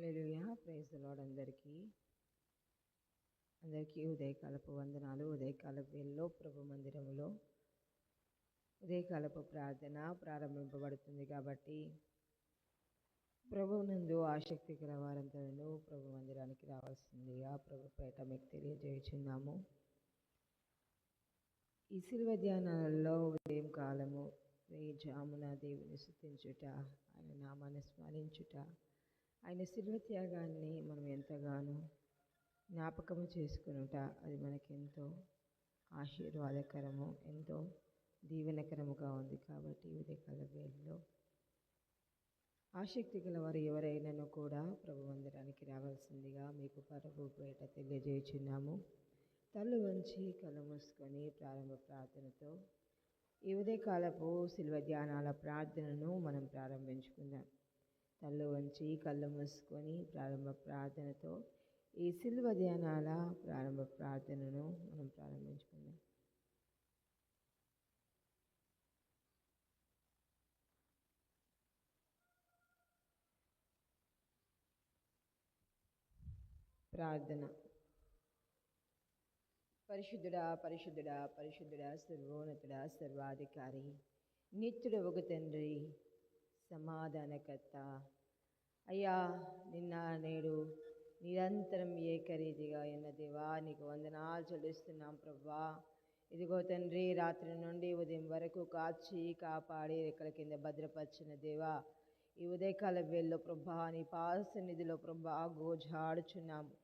Hallelujah. Praise the lord. అందరికీ ఉదయకాలపు వందనాలు. ఉదయకాలపు వేళలో ప్రభు మందిరములో ఉదయకాలపు ప్రార్థన ప్రారంభింపబడుతుంది కాబట్టి ప్రభువునందు ఆసక్తి గల వారందరూ ప్రభు మందిరానికి రావాల్సిందిగా ప్రభు పేట మీకు తెలియజేయుచున్నాము. ఈ శిలువ ధ్యానాలలో ఉదయం కాలము జామున దేవుని స్తుతించుట, ఆయన నామాన్ని స్మరించుట, ఆయన శిలువ త్యాగాన్ని మనం ఎంతగానో జ్ఞాపకము చేసుకునుట, అది మనకెంతో ఆశీర్వాదకరము, ఎంతో దీవెనకరముగా ఉంది. కాబట్టి ఉదయకాల వేళలో ఆసక్తి గల వారు ఎవరైనాను కూడా ప్రభు మందిరానికి రావాల్సిందిగా మీకు ప్రభు పేట తెలియజేయుచున్నాము. తల్లు వంచి కళ్ళు మూసుకొని ప్రారంభ ప్రార్థనతో ఈ ఉదయకాలపు శిలువ ధ్యానాల ప్రార్థనను మనం ప్రారంభించుకుందాం. తల్లు వంచి కళ్ళు మూసుకొని ప్రారంభ ప్రార్థనతో ఈ శిలువ ధ్యానాల ప్రారంభ ప్రార్థనను మనం ప్రారంభించుకుందాం. ప్రార్థన. పరిశుద్ధుడా, పరిశుద్ధుడా, పరిశుద్ధుడా, సర్వోన్నతుడా, సర్వాధికారి, నిత్యుడు ఒక తండ్రి, సమాధానకర్త, అయ్యా నిన్న నేడు నిరంతరం ఏకరీతిగా ఉన్న దేవా, నీకు వందనాలు చెల్లిస్తున్నాం ప్రభా. ఇదిగో తండ్రి, రాత్రి నుండి ఉదయం వరకు కాచి కాపాడి రెక్కల కింద భద్రపరిచిన దేవా, ఈ ఉదయకాల వేళలో ప్రభా నీ పాద సన్నిధిలో ప్రభా గోజాడుచున్నాము.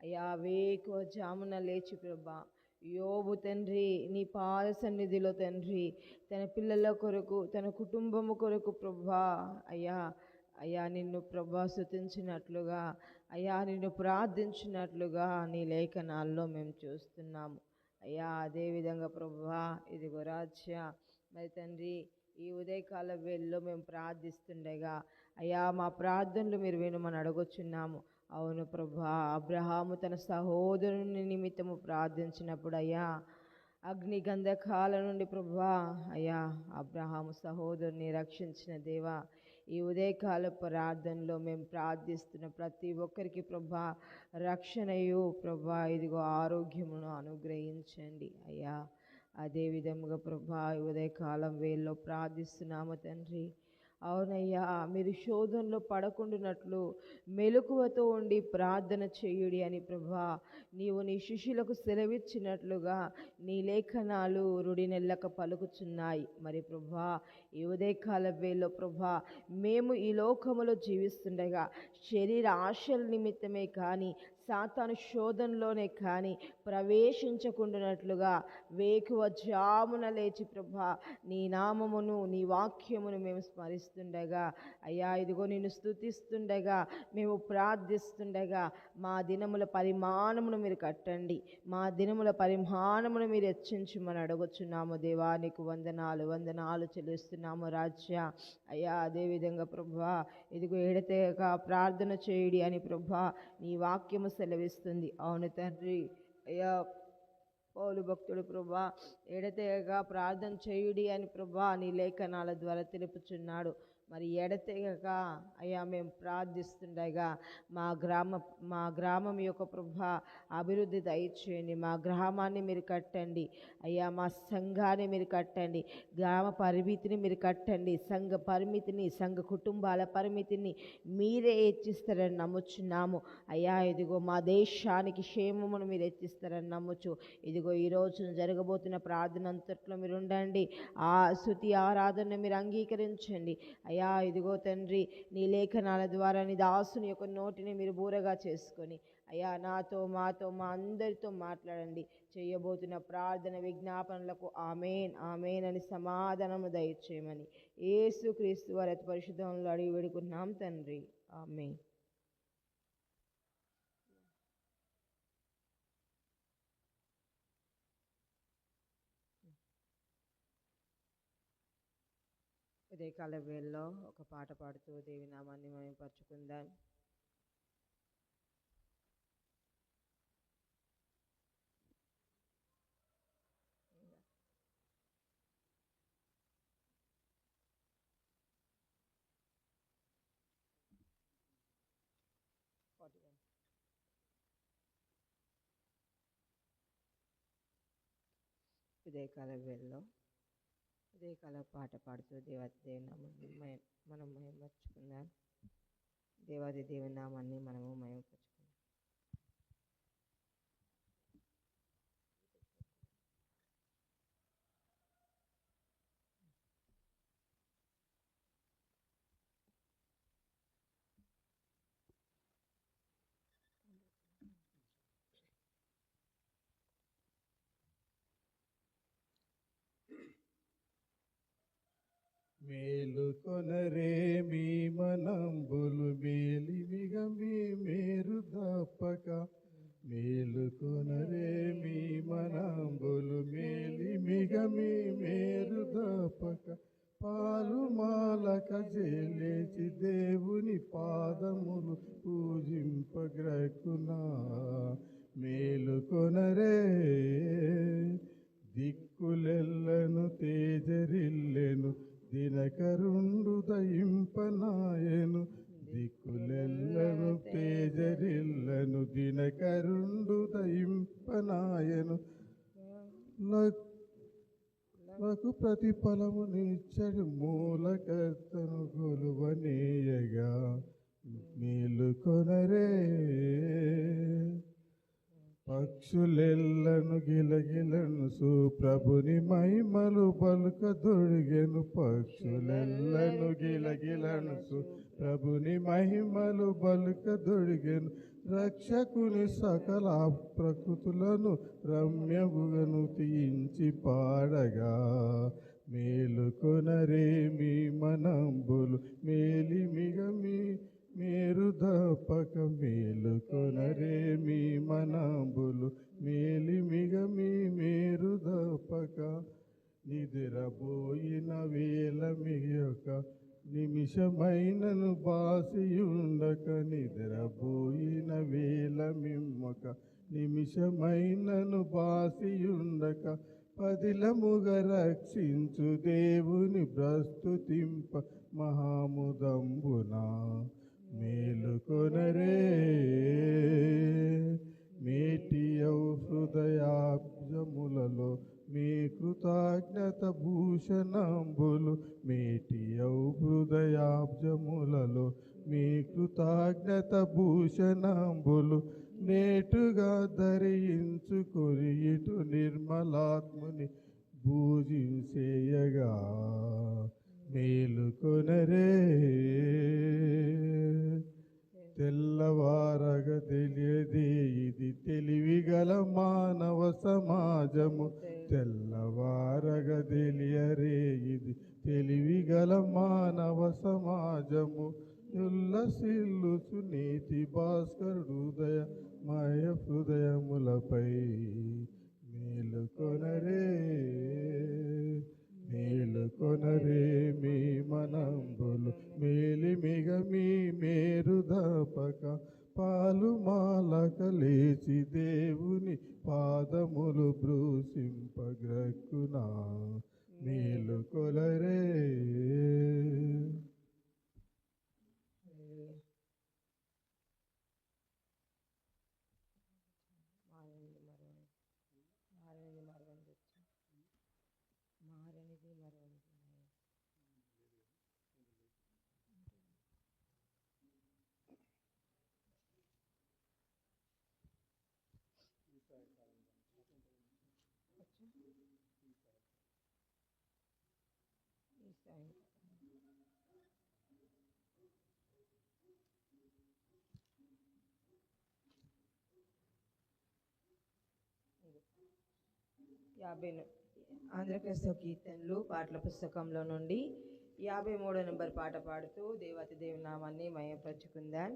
అయ్యా వేకువ జామున లేచి ప్రభా యోబు తండ్రి నీ పాద సన్నిధిలో తండ్రి తన పిల్లల కొరకు తన కుటుంబము కొరకు ప్రభా అయ్యా నిన్ను ప్రభా స్తుతించినట్లుగా, అయ్యా నిన్ను ప్రార్థించినట్లుగా నీ లేఖనాల్లో మేము చూస్తున్నాము. అయ్యా అదేవిధంగా ప్రభా ఇదిగో రాజ్య మరి తండ్రి ఈ ఉదయకాల వేళలో మేము ప్రార్థిస్తుండగా అయ్యా మా ప్రార్థనలు మీరు వినమని అడగొచ్చున్నాము. అవును ప్రభా, అబ్రహాము తన సహోదరుని నిమిత్తము ప్రార్థించినప్పుడు అయ్యా అగ్ని గంధకాల నుండి ప్రభా అయ్యా అబ్రహాము సహోదరుని రక్షించిన దేవా, ఈ ఉదయకాల ప్రార్థనలో మేము ప్రార్థిస్తున్న ప్రతి ఒక్కరికి ప్రభా రక్షణయు ప్రభా ఇదిగో ఆరోగ్యమును అనుగ్రహించండి అయ్యా. అదేవిధముగా ప్రభా ఉదయకాలం వేళలో ప్రార్థిస్తున్నాము తండ్రి. అవునయ్యా, మీరు శోధనలో పడకుండానట్లు మెలకువతో ఉండి ప్రార్థన చేయుడి అని ప్రభా నీవు నీ శిష్యులకు సెలవిచ్చినట్లుగా నీ లేఖనాలు రుడినెల్లక పలుకుచున్నాయి. మరి ప్రభా ఈ ఉదయకాల వేళలో ప్రభా మేము ఈ లోకములో జీవిస్తుండగా శరీర ఆశల నిమిత్తమే కానీ సాతాను శోధనలోనే కానీ ప్రవేశించకుండానట్లుగా వేకువ జామున లేచి ప్రభా నీ నామమును నీ వాక్యమును మేము స్మరిస్తుండగా అయ్యా ఇదిగో నిన్ను స్తుతిస్తుండగా మేము ప్రార్థిస్తుండగా మా దినముల పరిమాణమును మీరు కట్టండి, మా దినముల పరిమాణమును మీరు హెచ్చించమని అడుగుచున్నాము దేవా. నీకు వందనాలు చెల్లిస్తున్నాము రాజ్య. అయ్యా అదేవిధంగా ప్రభా ఇదిగో ఎడతెగక ప్రార్థన చేయుడి అని ప్రభా నీ వాక్యము సెలవిస్తుంది. అవును తండ్రి, అయ్యా పౌలు భక్తుడు ప్రభా ఎడతెగక ప్రార్థన చేయుడి అని ప్రభా నీ లేఖనాల ద్వారా తెలుపుచున్నాడు. మరి ఎడతెగక అయ్యా మేము ప్రార్థిస్తుండగా మా గ్రామం యొక్క ప్రభా అభివృద్ధి దయచేయండి, మా గ్రామాన్ని మీరు కట్టండి అయ్యా, మా సంఘాన్ని మీరు కట్టండి, గ్రామ పరిమితిని మీరు కట్టండి, సంఘ పరిమితిని సంఘ కుటుంబాల పరిమితిని మీరే హెచ్చిస్తారని నమ్ముచున్నాము అయ్యా. ఇదిగో మా దేశానికి క్షేమమును మీరు హెచ్చిస్తారని నమ్ముచు ఇదిగో ఈరోజు జరగబోతున్న ప్రార్థన అంతట్లో మీరు ఉండండి, ఆ స్తుతి ఆరాధన మీరు అంగీకరించండి అయ్యా. ఇదిగో తండ్రి నీ లేఖనాల ద్వారా నీ దాసుని యొక్క నోటిని మీరు బూరగా చేసుకొని అయ్యా నాతో మాతో మా అందరితో మాట్లాడండి. చేయబోతున్న ప్రార్థన విజ్ఞాపనలకు ఆమేన్ ఆమేన్ అని సమాధానము దయచేయమని యేసుక్రీస్తు వారి అతి పరిశుద్ధంలో అడిగి వేడుకున్నాం తండ్రి, ఆమేన్. ఉదయకాల వేళలో ఒక పాట పాడుతూ దేవి నామాన్ని మేము పరుచుకుందాం. ఉదయకాల వేళలో ఉదయకాల పాట పాడుతూ దేవాది దేవుని నామాన్ని మనం మయమర్చుకుందాం. దేవాది దేవుని నామాన్ని మనము మయమపరచుకుందాం. మేలుకొనరే మీ మనంబులు మేలిమిగ మీ మేరు తప్పక. మేలుకొనరే మీ మనంబులు మేలిమిగ మీ మేరు తప్పక. పాలు మాలక జేలేచి దేవుని పాదములు పూజింపగ్రకునా. మేలుకొనరే దిక్కులెల్లను తేజరిల్లెను దినకరుండు దయింపనాయను. దిక్కులెల్లను తేజరిల్లను దినకరుండు దయింపనాయను. నాకు ప్రతిఫలము నిచ్చడు మూలకర్తను గొలువనేయగా. మేలుకొనరే పక్షులెల్లను గిలగిలను సుప్రభుని మహిమలు పలుకదొడిగెను. పక్షులెల్లను గిలగిలను సుప్రభుని మహిమలు పలుకదొడిగెను. రక్షకుని సకల ప్రకృతులను రమ్యముగను తీయించి పాడగా. మేలుకొనరే మీ మనంబులు మేలిమిగ మీ మేరు తప్పక. మేలుకొనరే మీ మనంబులు మేలిమిగ మీ మేరు తప్పక. నిద్రపోయిన వేళ మిగక నిమిషమైనను బాసియుండక. నిద్రపోయిన వేళ మిమ్మక నిమిషమైనను బాసియుండక. పదిలముగా రక్షించు దేవుని ప్రస్తుతింప మహాముదంబునా. మేలుకొనరే మేటియౌ హృదయాబ్జములలో మీ కృతజ్ఞత భూషణంబులు. మేటియౌ హృదయాబ్జములలో మీ కృతజ్ఞత భూషణంబులు. నేటుగా ధరించుకొని ఇటు నిర్మలాత్ముని పూజించేయగా. మేలుకొనరే తెల్లవారగ తెలియదే ఇది తెలివిగల మానవ సమాజము. తెల్లవారగ తెలియరే ఇది తెలివిగల మానవ సమాజము. ఉల్లసిల్లుచు నీతి భాస్కరుడు ఉదయమయ హృదయములపై. మేలుకొనరే మేలుకొనరే మీ మనంబులు మేలిమిగ మీ మేరు తప్పక. పాలు మాలక లేచి దేవుని పాదములు బ్రూసింపగ్రక్కునా. మేలుకొనరే ఆంధ్రక్రైస్తవ కీర్తనలు పాటల పుస్తకంలో నుండి 53వ నెంబర్ పాట పాడుతూ దేవాతి దేవుని నామాన్ని మయమపరచుకుందాం.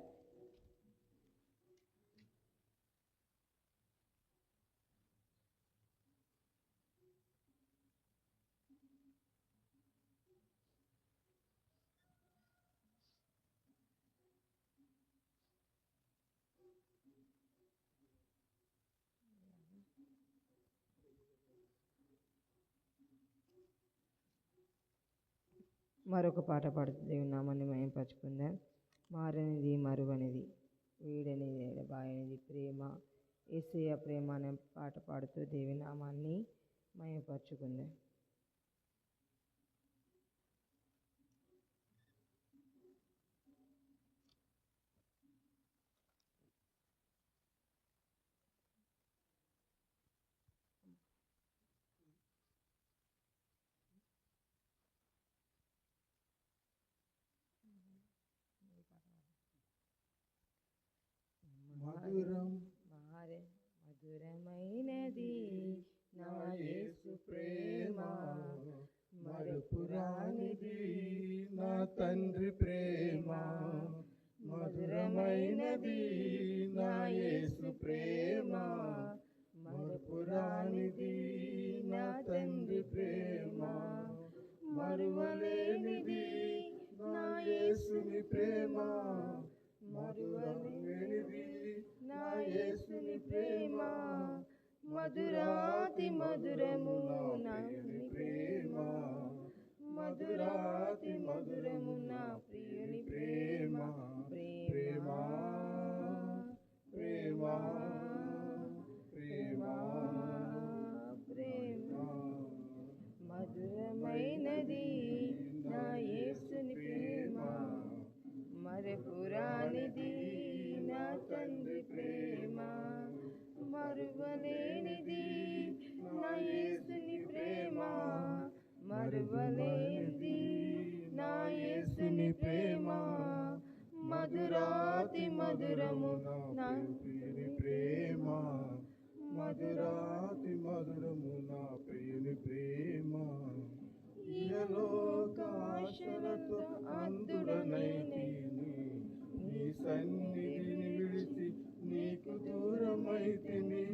మరొక పాట పాడుతూ దేవుని నామాన్ని మహిమపరచుకుందాం. మారనిది మరువనిది వీడనిది ఎడబాయనిది ప్రేమ యేసయ్య ప్రేమ అనే పాట పాడుతూ దేవుని నామాన్ని మయపరచుకుందాం. మధురం మధురమైనది నా యేసు ప్రేమ, మరుపురానిది నా తండ్రి ప్రేమ. మధురమైనది నా యేసు ప్రేమ, మరుపురానిది నా తండ్రి ప్రేమ. మరువలేనిది నా యేసుని ప్రేమ, మరువలేనిది నా యేసుని ప్రేమ. మధురాతి మధురము నా ప్రేమ, మధురాతి మధురము నా ప్రియుని ప్రేమ. ప్రేమ ప్రేమ ప్రేమ ప్రేమ. మధురమైనది నా యేసుని ప్రేమ, మరపురానిది నా తండ్రి ప్రేమ. మరువలేనిది నా యేసుని ప్రేమ, మరువలేనిది నా యేసుని ప్రేమ. మధురాతి మధురము నా ప్రియుని ప్రేమ, మధురాతి మధురము నా ప్రియుని ప్రేమ. ఇహలోకాశలతో అంతుడనైతిని, నీ సన్నిధిని విడిచి నీకు దూరమైతిని.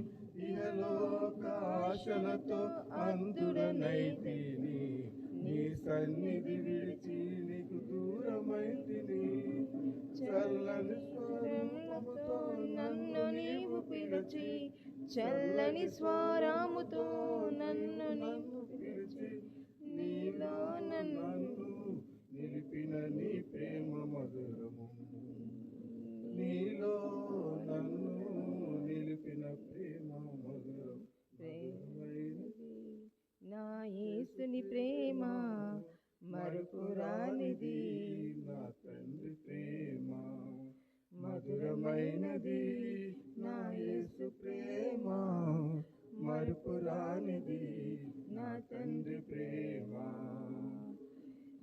ఇహలోకాశలతో అంతుడనైతిని, నీ సన్నిధి విడిచి నీకు దూరమైతిని. చల్లని స్వరముతో నన్ను నీవు పిలిచి, చల్లని స్వరముతో నన్ను నీవు పిలిచి, నీలో నన్ను నిలిపిన నీ ప్రేమ మధురము. నీలో నన్ను నిలిపిన ప్రేమ మధురం. నా యేసుని ప్రేమ, మరుపురానిది నా తండ్రి ప్రేమ. మధురమైనది నా యేసు ప్రేమ, మరుపురానిది నా తండ్రి ప్రేమ.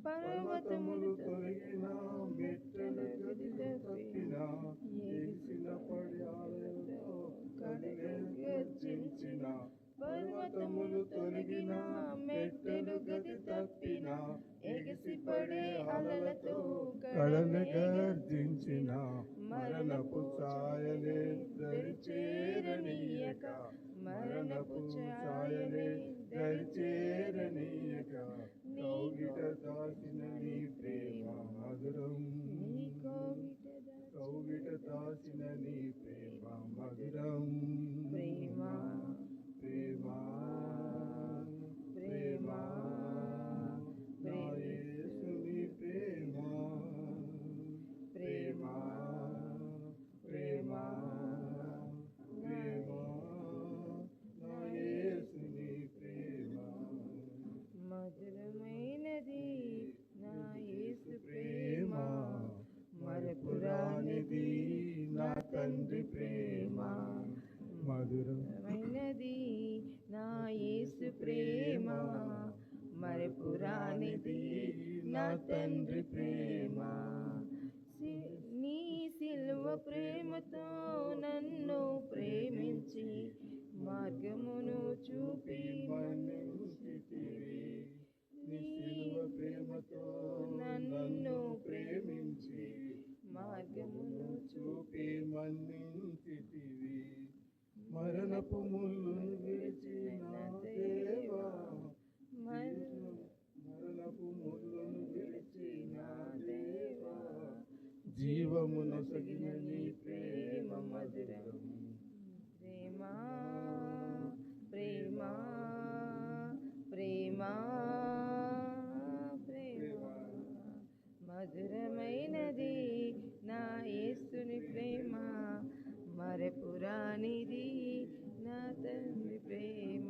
పర్వతములు తొలగిన, మెట్టలు తప్పిన, ఎగిసిన పర్యాలలో గర్జించిన. పర్వతములు తొలగిన, మెట్టలు గది తప్పిన, ఎగిసిపడే అలలతో కడలు గర్జించిన. మరణపు ఛాయలే దరిచేరనీయక, మరణపు ఛాయలే దరిచేరనీయక, కౌగిట దాచిన నీ ప్రేమ మధురం. కౌగిట దాచిన నీ ప్రేమ మధురం. ప్రేమ ప్రేమ ప్రేమ నా యేసుని ప్రేమ. ప్రేమ ప్రేమ ప్రేమ నా యేసుని ప్రేమ. మధురమైనది నా యేసు ప్రేమ, మరపురానిది నా తండ్రి ప్రేమ. మధురమైనది నా యేసు ప్రేమ, మరపురానిది నా తండ్రి ప్రేమ. నీ సిలువ ప్రేమతో నన్ను ప్రేమించి, మార్గమును చూపి మన్నించితివి. నీ సిలువ ప్రేమతో నన్ను ప్రేమించి, మార్గమును చూపి మన్నించితివి. మరణపు ముళ్ళును విడిచి నా దేవా, మరణపు ముళ్ళును విడిచి నా దేవా, జీవమును సగిన నీ ప్రేమ మధురం. ప్రేమ ప్రేమ ప్రేమ ప్రేమ. మధురమైనది నా యేసుని ప్రేమ, మరపురానిది నా తండ్రి ప్రేమ.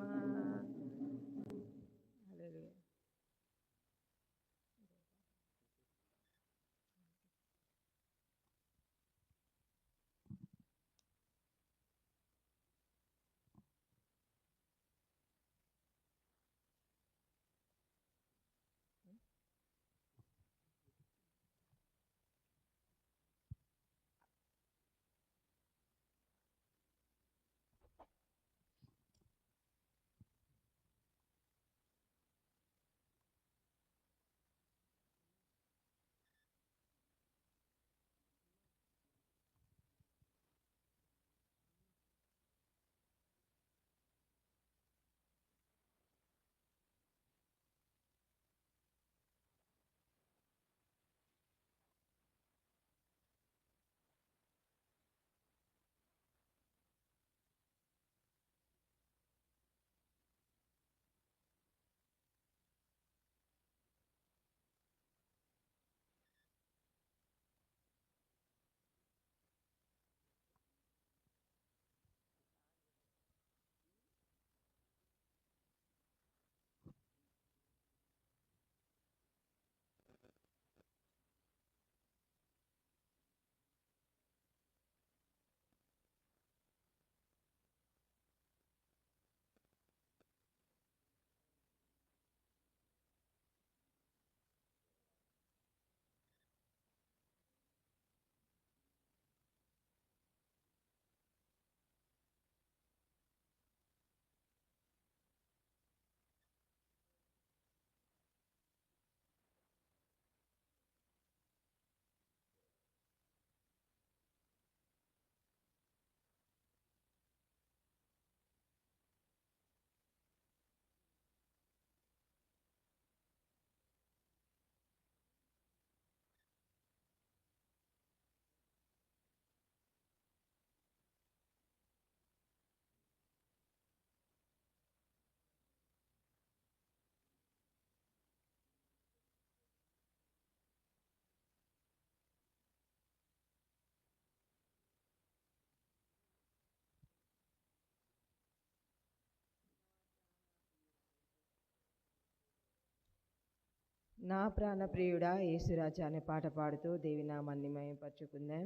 నా ప్రాణ ప్రియుడా యేసురాజా అనే పాట పాడుతూ దేవి నామాన్ని మహిమపరచుకుందాం.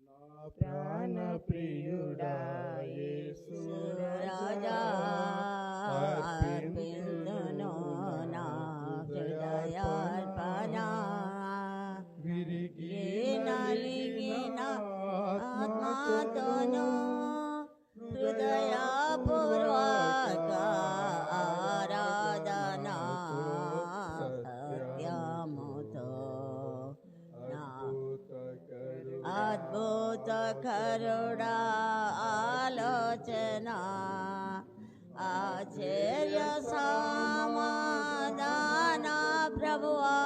నా ప్రాణ ప్రియుడా యేసు రాజా అర్పింతును నా హృదయార్పణ, విరిగి నలిగిన ఆత్మతోను హృదయపూర్వక ఆరాధన సత్యముతో నా అద్భుత కరుడా ఆలోచన ఆశ్చర్య సమాధాన ప్రభువా,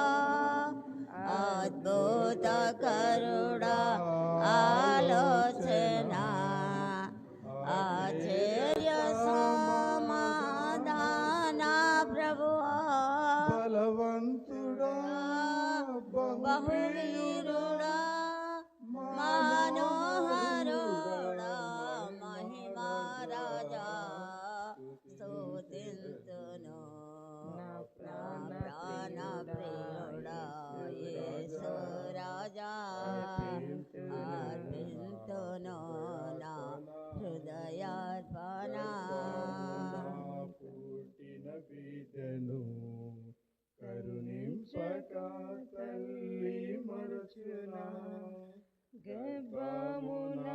అద్భుత కరుడా ఆలోచన ఆశ్చర్య సమాధాన ప్రభువా, బలవంతుడా బహువీరుడా మనోహరుడా మహిమరాజా స్తుతింతును నా ప్రాణ ప్రియుడా యేసు రాజా అర్పింతును నా హృదయార్పణ. పుట్టిన బిడ్డను కరుణింపక తల్లి మరచునా, గర్భమున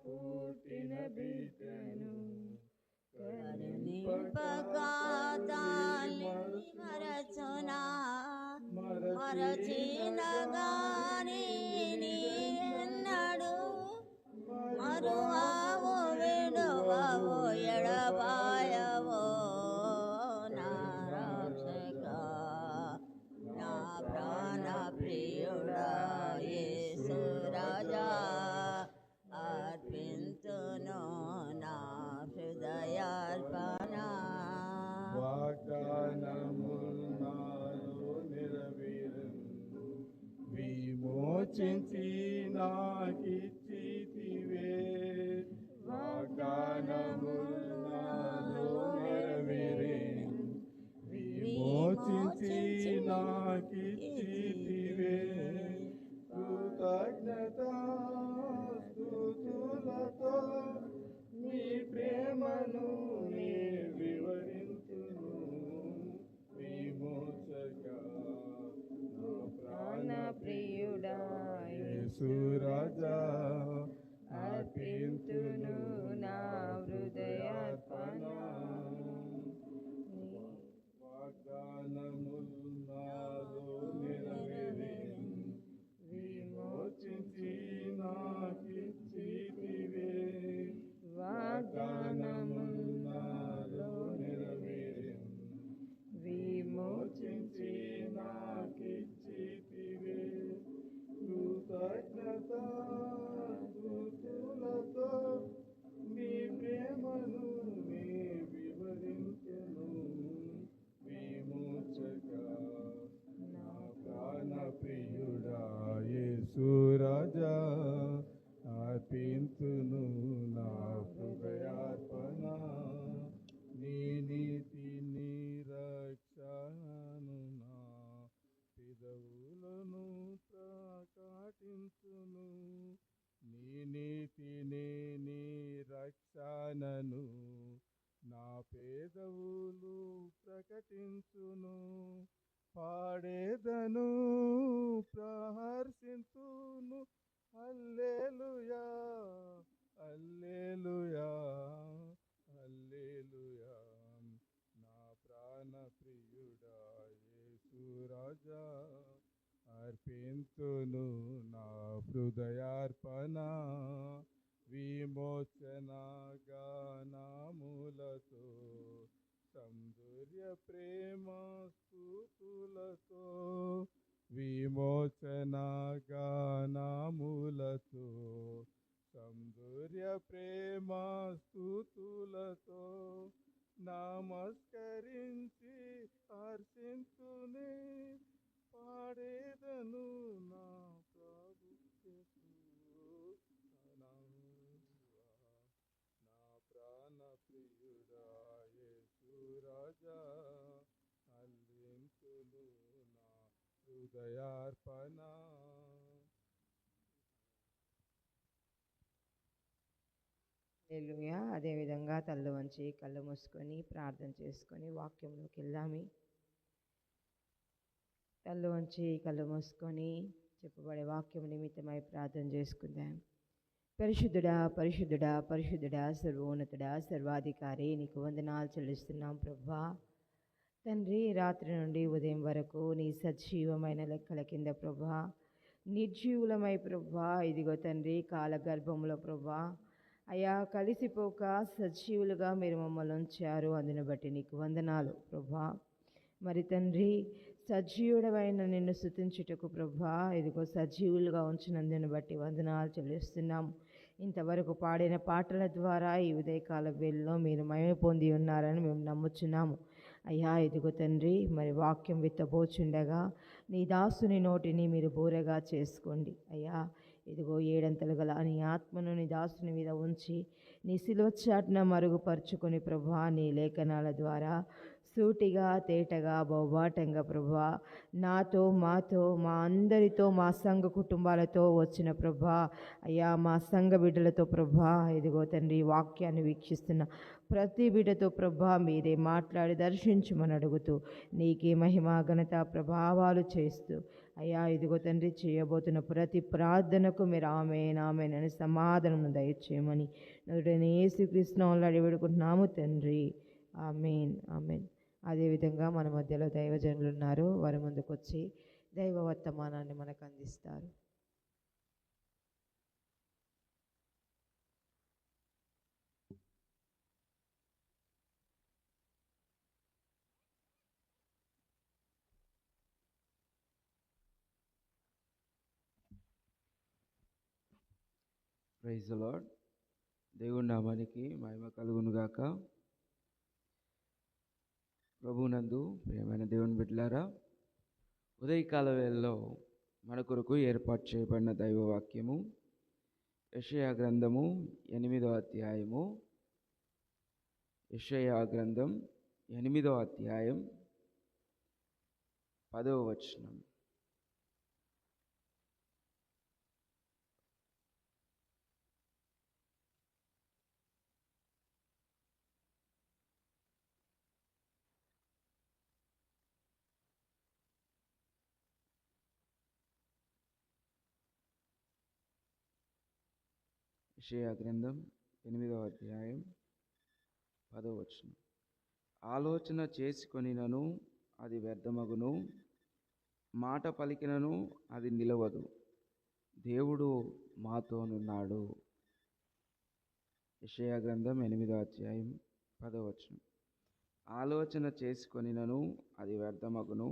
పుట్టిన బిడ్డను కరుణింపగా తల్లి మరచునా, మరచిన గాని నీ ఎన్నడు మరువావు విడువవు ఎడబాయవో నా రక్షక, నా ప్రాణ ప్రియుడా యేసు రాజా అర్పింతును నా హృదయార్పణ. వాగ్దానములు నాలో నెరవేరును, విమోచించి నాకిచ్చితివే. వాగ్దానములు నాలో నెరవేరును, విమోచించి నాకిచ్చితివే. కృతజ్ఞతాస్తుతులతో నీ ప్రేమను నే వివరించును. విమోచక నా ప్రాణ ప్రియుడా యేసు రాజా అర్పింతును నా హృదయార్పణ. వాగ్దానములు నాలో నెరవేరెను, విమోచించి నాకిచ్చితివే. వాగ్దానములు నాలో నెరవేరెను, విమోచించి నాకిచ్చితివే. కృతజ్ఞతాస్తుతులతో నీ ప్రేమను నే వివరించును. విమోచక నా ప్రాణ ప్రియుడా యేసు రాజా అర్పింతును నా హృదయార్పణ. నీ నీతి నిరక్షణను నా పెదవులను ప్రకటించును. నీ నీతి నిరక్షణను నా పెదవులు ప్రకటించును. పాడేదను ప్రహర్షింతును హల్లెలూయా హల్లెలూయా హల్లెలూయా. నా ప్రాణ ప్రియుడా యేసు రాజా అర్పింతును నా హృదయార్పణ. విమోచన గానములతో సౌందర్య ప్రేమ స్తుతులతో, విమోచన గానములతో సౌందర్య ప్రేమ స్తుతులతో నమస్కరించి హర్షింతునే. పాడేదను నా ప్రభు యేసు నా ప్రాణ ప్రియుడా యేసు రాజా అల్లింతులు ఉదయార్పణ. హల్లెలూయా. అదేవిధంగా తల్లు వంచి కళ్ళు మూసుకొని ప్రార్థన చేసుకొని వాక్యంలోకి వెళ్దామి. తల్లు వంచి కళ్ళు మూసుకొని చెప్పబడే వాక్యం నిమిత్తమై ప్రార్థన చేసుకుందాం. పరిశుద్ధుడా పరిశుద్ధుడా పరిశుద్ధుడా సర్వోన్నతుడా సర్వాధికారి నీకు వందనాలు చెల్లిస్తున్నాం ప్రభా. తండ్రి, రాత్రి నుండి ఉదయం వరకు నీ సజీవమైన లెక్కల కింద ప్రభా, నిర్జీవులమై ప్రభా, ఇదిగో తండ్రి కాలగర్భంలో ప్రభా అయా కలిసిపోక సజీవులుగా మీరు మమ్మల్ని ఉంచారు. అందుని బట్టి నీకు వందనాలు ప్రభా. మరి తండ్రి, సజీవుడమైన నిన్ను స్తుతించుటకు ప్రభా ఇదిగో సజీవులుగా ఉంచినందుని బట్టి వందనాలు చెల్లిస్తున్నాం. ఇంతవరకు పాడిన పాటల ద్వారా ఈ ఉదయకాల వేళలో మీరు మహిమ పొంది ఉన్నారని మేము నమ్ముచున్నాము. అయ్యా ఇదిగో తండ్రి, మరి వాక్యం విత్తబోచుండగా నీ దాసుని నోటిని మీరు బూరగా చేసుకోండి. అయ్యా ఇదిగో ఏడంతలు గల నీ ఆత్మను నీ దాసుని మీద ఉంచి నీ సిలువ చాటున మరుగుపరుచుకొని ప్రభా నీ లేఖనాల ద్వారా సూటిగా తేటగా బహుబాటంగా ప్రభా నాతో మాతో మా అందరితో మా సంఘ కుటుంబాలతో వచ్చిన ప్రభా అయ్యా మా సంఘ బిడ్డలతో ప్రభా ఇదిగో తండ్రి వాక్యాన్ని వీక్షిస్తున్న ప్రతి బిడ్డతో ప్రభా మీరే మాట్లాడి దర్శించమని అడుగుతూ నీకే మహిమ ఘనత ప్రభావాలు చేస్తూ అయ్యా ఇదిగో తండ్రి చేయబోతున్న ప్రతి ప్రార్థనకు మీరు ఆమేన్ సమాధానం దయచేయమని నదుడైన యేసుక్రీస్తునామములో అడిగి వేడుకుంటున్నాము తండ్రి. ఆమేన్ ఆమేన్. అదేవిధంగా మన మధ్యలో దైవజనులు ఉన్నారు. వారి ముందుకు వచ్చి దైవ వర్తమానాన్ని మనకు అందిస్తారు. Praise the Lord. దేవుని నామానికి మహిమ కలుగునుగాక. ప్రభునందు ప్రియమైన దేవుని బిడ్డలారా, ఉదయకాల వేళలో మన కొరకు ఏర్పాటు చేయబడిన దైవవాక్యము యెషయా గ్రంథము 8వ అధ్యాయము. యెషయా గ్రంథం 8వ అధ్యాయం 10వ వచనం. యెషయా గ్రంథం 8వ అధ్యాయం 10వ వచనం. ఆలోచన చేసుకొనినను అది వ్యర్థమగును, మాట పలికినను అది నిలవదు, దేవుడు మాతోనున్నాడు. యెషయా గ్రంథం 8వ అధ్యాయం 10వ వచనం. ఆలోచన చేసుకొనినను అది వ్యర్థమగును,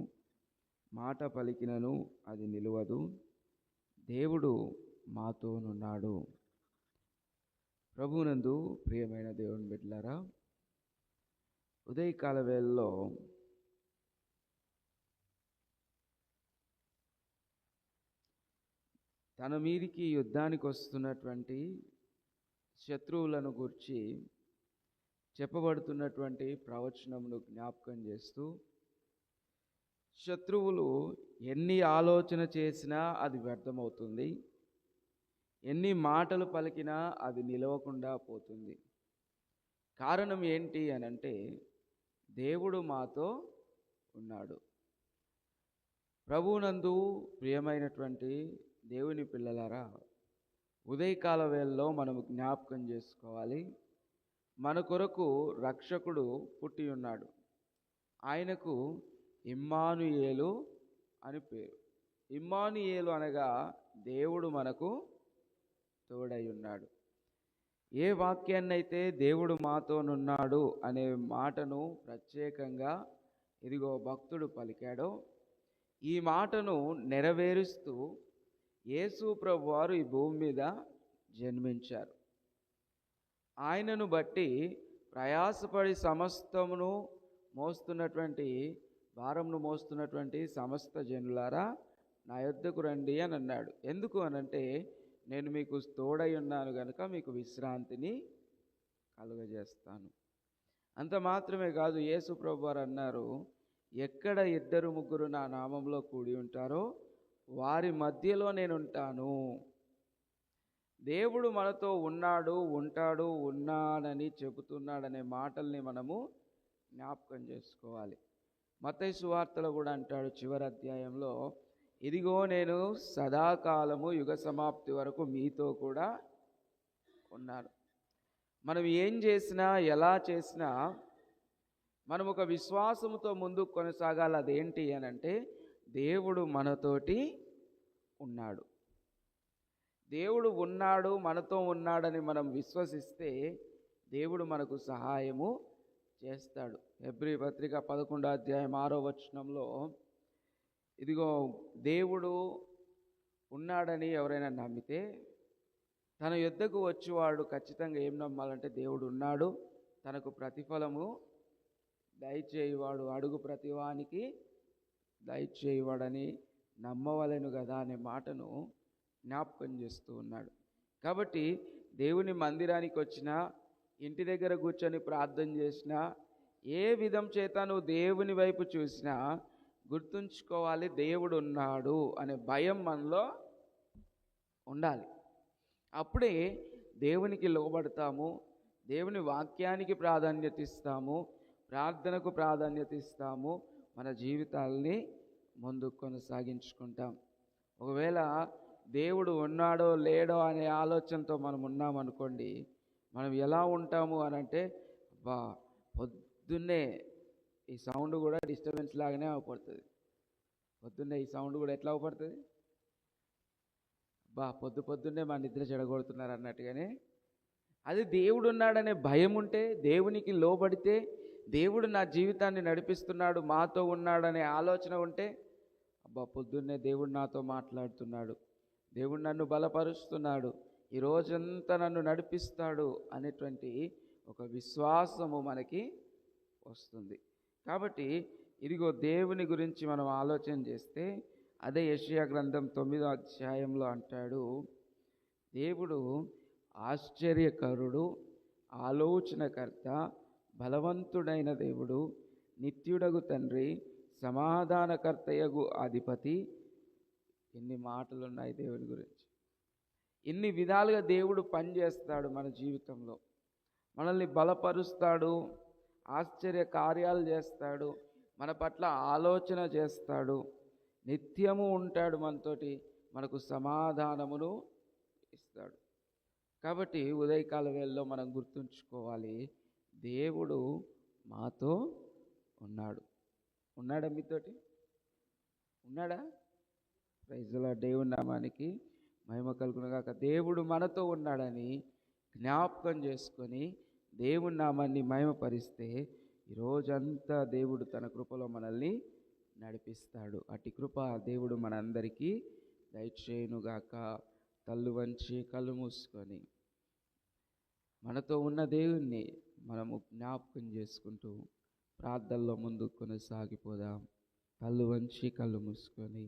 మాట పలికినను అది నిలవదు, దేవుడు మాతోనున్నాడు. ప్రభునందు ప్రియమైన దేవుని బిడ్డలారా, ఉదయకాల వేళలో తన మీదికి యుద్ధానికి వస్తున్నటువంటి శత్రువులను గురించి చెప్పబడుతున్నటువంటి ప్రవచనమును జ్ఞాపకం చేస్తూ, శత్రువులు ఎన్ని ఆలోచన చేసినా అది వ్యర్థమవుతుంది, ఎన్ని మాటలు పలికినా అది నిలవకుండా పోతుంది. కారణం ఏంటి అనంటే దేవుడు మాతో ఉన్నాడు. ప్రభువునందు ప్రియమైనటువంటి దేవుని పిల్లలారా, ఉదయకాల వేళలో మనము జ్ఞాపకం చేసుకోవాలి, మన కొరకు రక్షకుడు పుట్టి ఉన్నాడు. ఆయనకు ఇమ్మానుయేలు అని పేరు. ఇమ్మానుయేలు అనగా దేవుడు మనకు తోడై ఉన్నాడు. ఏ వాక్యాన్నైతే దేవుడు మాతోనున్నాడు అనే మాటను ప్రత్యేకంగా ఇదిగో భక్తుడు పలికాడో, ఈ మాటను నెరవేరుస్తూ యేసు ప్రభువారు ఈ భూమి మీద జన్మించారు. ఆయనను బట్టి ప్రయాసపడి సమస్తమును మోస్తున్నటువంటి భారమును మోస్తున్నటువంటి సమస్త జనులారా నా యొద్దకు రండి అని అన్నాడు. ఎందుకు అనంటే నేను మీకు తోడై ఉన్నాను కనుక మీకు విశ్రాంతిని కలుగజేస్తాను. అంత మాత్రమే కాదు, యేసు ప్రభువారు అన్నారు, ఎక్కడ ఇద్దరు ముగ్గురు నా నామంలో కూడి ఉంటారో వారి మధ్యలో నేను ఉంటాను. దేవుడు మనతో ఉన్నాడు, ఉంటాడు, ఉన్నాడని చెబుతున్నాడనే మాటల్ని మనము జ్ఞాపకం చేసుకోవాలి. మత్తయి సువార్తలో కూడా అంటాడు చివరి అధ్యాయంలో, ఇదిగో నేను సదాకాలము యుగ సమాప్తి వరకు మీతో కూడా ఉన్నాను. మనం ఏం చేసినా ఎలా చేసినా మనం ఒక విశ్వాసముతో ముందుకు కొనసాగాలి. అదేంటి అని అంటే, దేవుడు మనతోటి ఉన్నాడు. దేవుడు ఉన్నాడు, మనతో ఉన్నాడని మనం విశ్వసిస్తే దేవుడు మనకు సహాయము చేస్తాడు. హెబ్రీ పత్రిక 11వ అధ్యాయం 6వ వచనంలో, ఇదిగో దేవుడు ఉన్నాడని ఎవరైనా నమ్మితే తన యొద్దకు వచ్చేవాడు ఖచ్చితంగా ఏం నమ్మాలంటే, దేవుడు ఉన్నాడు, తనకు ప్రతిఫలము దయచేయువాడు, అడుగు ప్రతివానికి దయచేయువాడని నమ్మవలెను కదా అనే మాటను జ్ఞాపకం చేస్తూ ఉన్నాడు. కాబట్టి దేవుని మందిరానికి వచ్చినా, ఇంటి దగ్గర కూర్చొని ప్రార్థన చేసినా, ఏ విధం చేత నువ్వు దేవుని వైపు చూసినా గుర్తుంచుకోవాలి, దేవుడు ఉన్నాడు అనే భయం మనలో ఉండాలి. అప్పుడే దేవునికి లోబడతాము, దేవుని వాక్యానికి ప్రాధాన్యత ఇస్తాము, ప్రార్థనకు ప్రాధాన్యత ఇస్తాము, మన జీవితాలని ముందుకు కొనసాగించుకుంటాం. ఒకవేళ దేవుడు ఉన్నాడో లేడో అనే ఆలోచనతో మనం ఉన్నామనుకోండి, మనం ఎలా ఉంటాము అని అంటే, అబ్బా పొద్దున్నే ఈ సౌండ్ కూడా డిస్టర్బెన్స్ లాగానే అవపడుతుంది. పొద్దున్నే ఈ సౌండ్ కూడా ఎట్లా అవపడుతుంది, బా పొద్దున్నే మా నిద్ర చెడగొడుతున్నారు అన్నట్టుగానే. అది దేవుడు ఉన్నాడనే భయం ఉంటే, దేవునికి లోబడితే, దేవుడు నా జీవితాన్ని నడిపిస్తున్నాడు, మాతో ఉన్నాడనే ఆలోచన ఉంటే, అబ్బా పొద్దున్నే దేవుడు నాతో మాట్లాడుతున్నాడు, దేవుడు నన్ను బలపరుస్తున్నాడు, ఈ రోజంతా నన్ను నడిపిస్తాడు అనేటువంటి ఒక విశ్వాసము మనకి వస్తుంది. కాబట్టి ఇదిగో దేవుని గురించి మనం ఆలోచన చేస్తే, అదే యెషయా గ్రంథం 9వ అధ్యాయంలో అంటాడు, దేవుడు ఆశ్చర్యకరుడు, ఆలోచనకర్త, బలవంతుడైన దేవుడు, నిత్యుడగు తండ్రి, సమాధానకర్తయగు అధిపతి. ఎన్ని మాటలు ఉన్నాయి దేవుని గురించి. ఇన్ని విధాలుగా దేవుడు పనిచేస్తాడు మన జీవితంలో. మనల్ని బలపరుస్తాడు, ఆశ్చర్య కార్యాలు చేస్తాడు, మన పట్ల ఆలోచన చేస్తాడు, నిత్యము ఉంటాడు మనతోటి, మనకు సమాధానమును ఇస్తాడు. కాబట్టి ఉదయకాల వేళలో మనం గుర్తుంచుకోవాలి, దేవుడు మాతో ఉన్నాడు. ఉన్నాడా మీతోటి? ఉన్నాడా? Praise Lord. దేవుని నామానికి మహిమ కలుగును గాక. దేవుడు మనతో ఉన్నాడని జ్ఞాపకం చేసుకొని దేవుని నామాన్ని మహిమపరిస్తే ఈరోజంతా దేవుడు తన కృపలో మనల్ని నడిపిస్తాడు. అట్టి కృప దేవుడు మనందరికీ దయచేయునుగాక. కళ్ళు వంచి కళ్ళు మూసుకొని మనతో ఉన్న దేవుణ్ణి మనము జ్ఞాపకం చేసుకుంటూ ప్రార్థనలో ముందుకు కొనసాగిపోదాం. కళ్ళు వంచి కళ్ళు మూసుకొని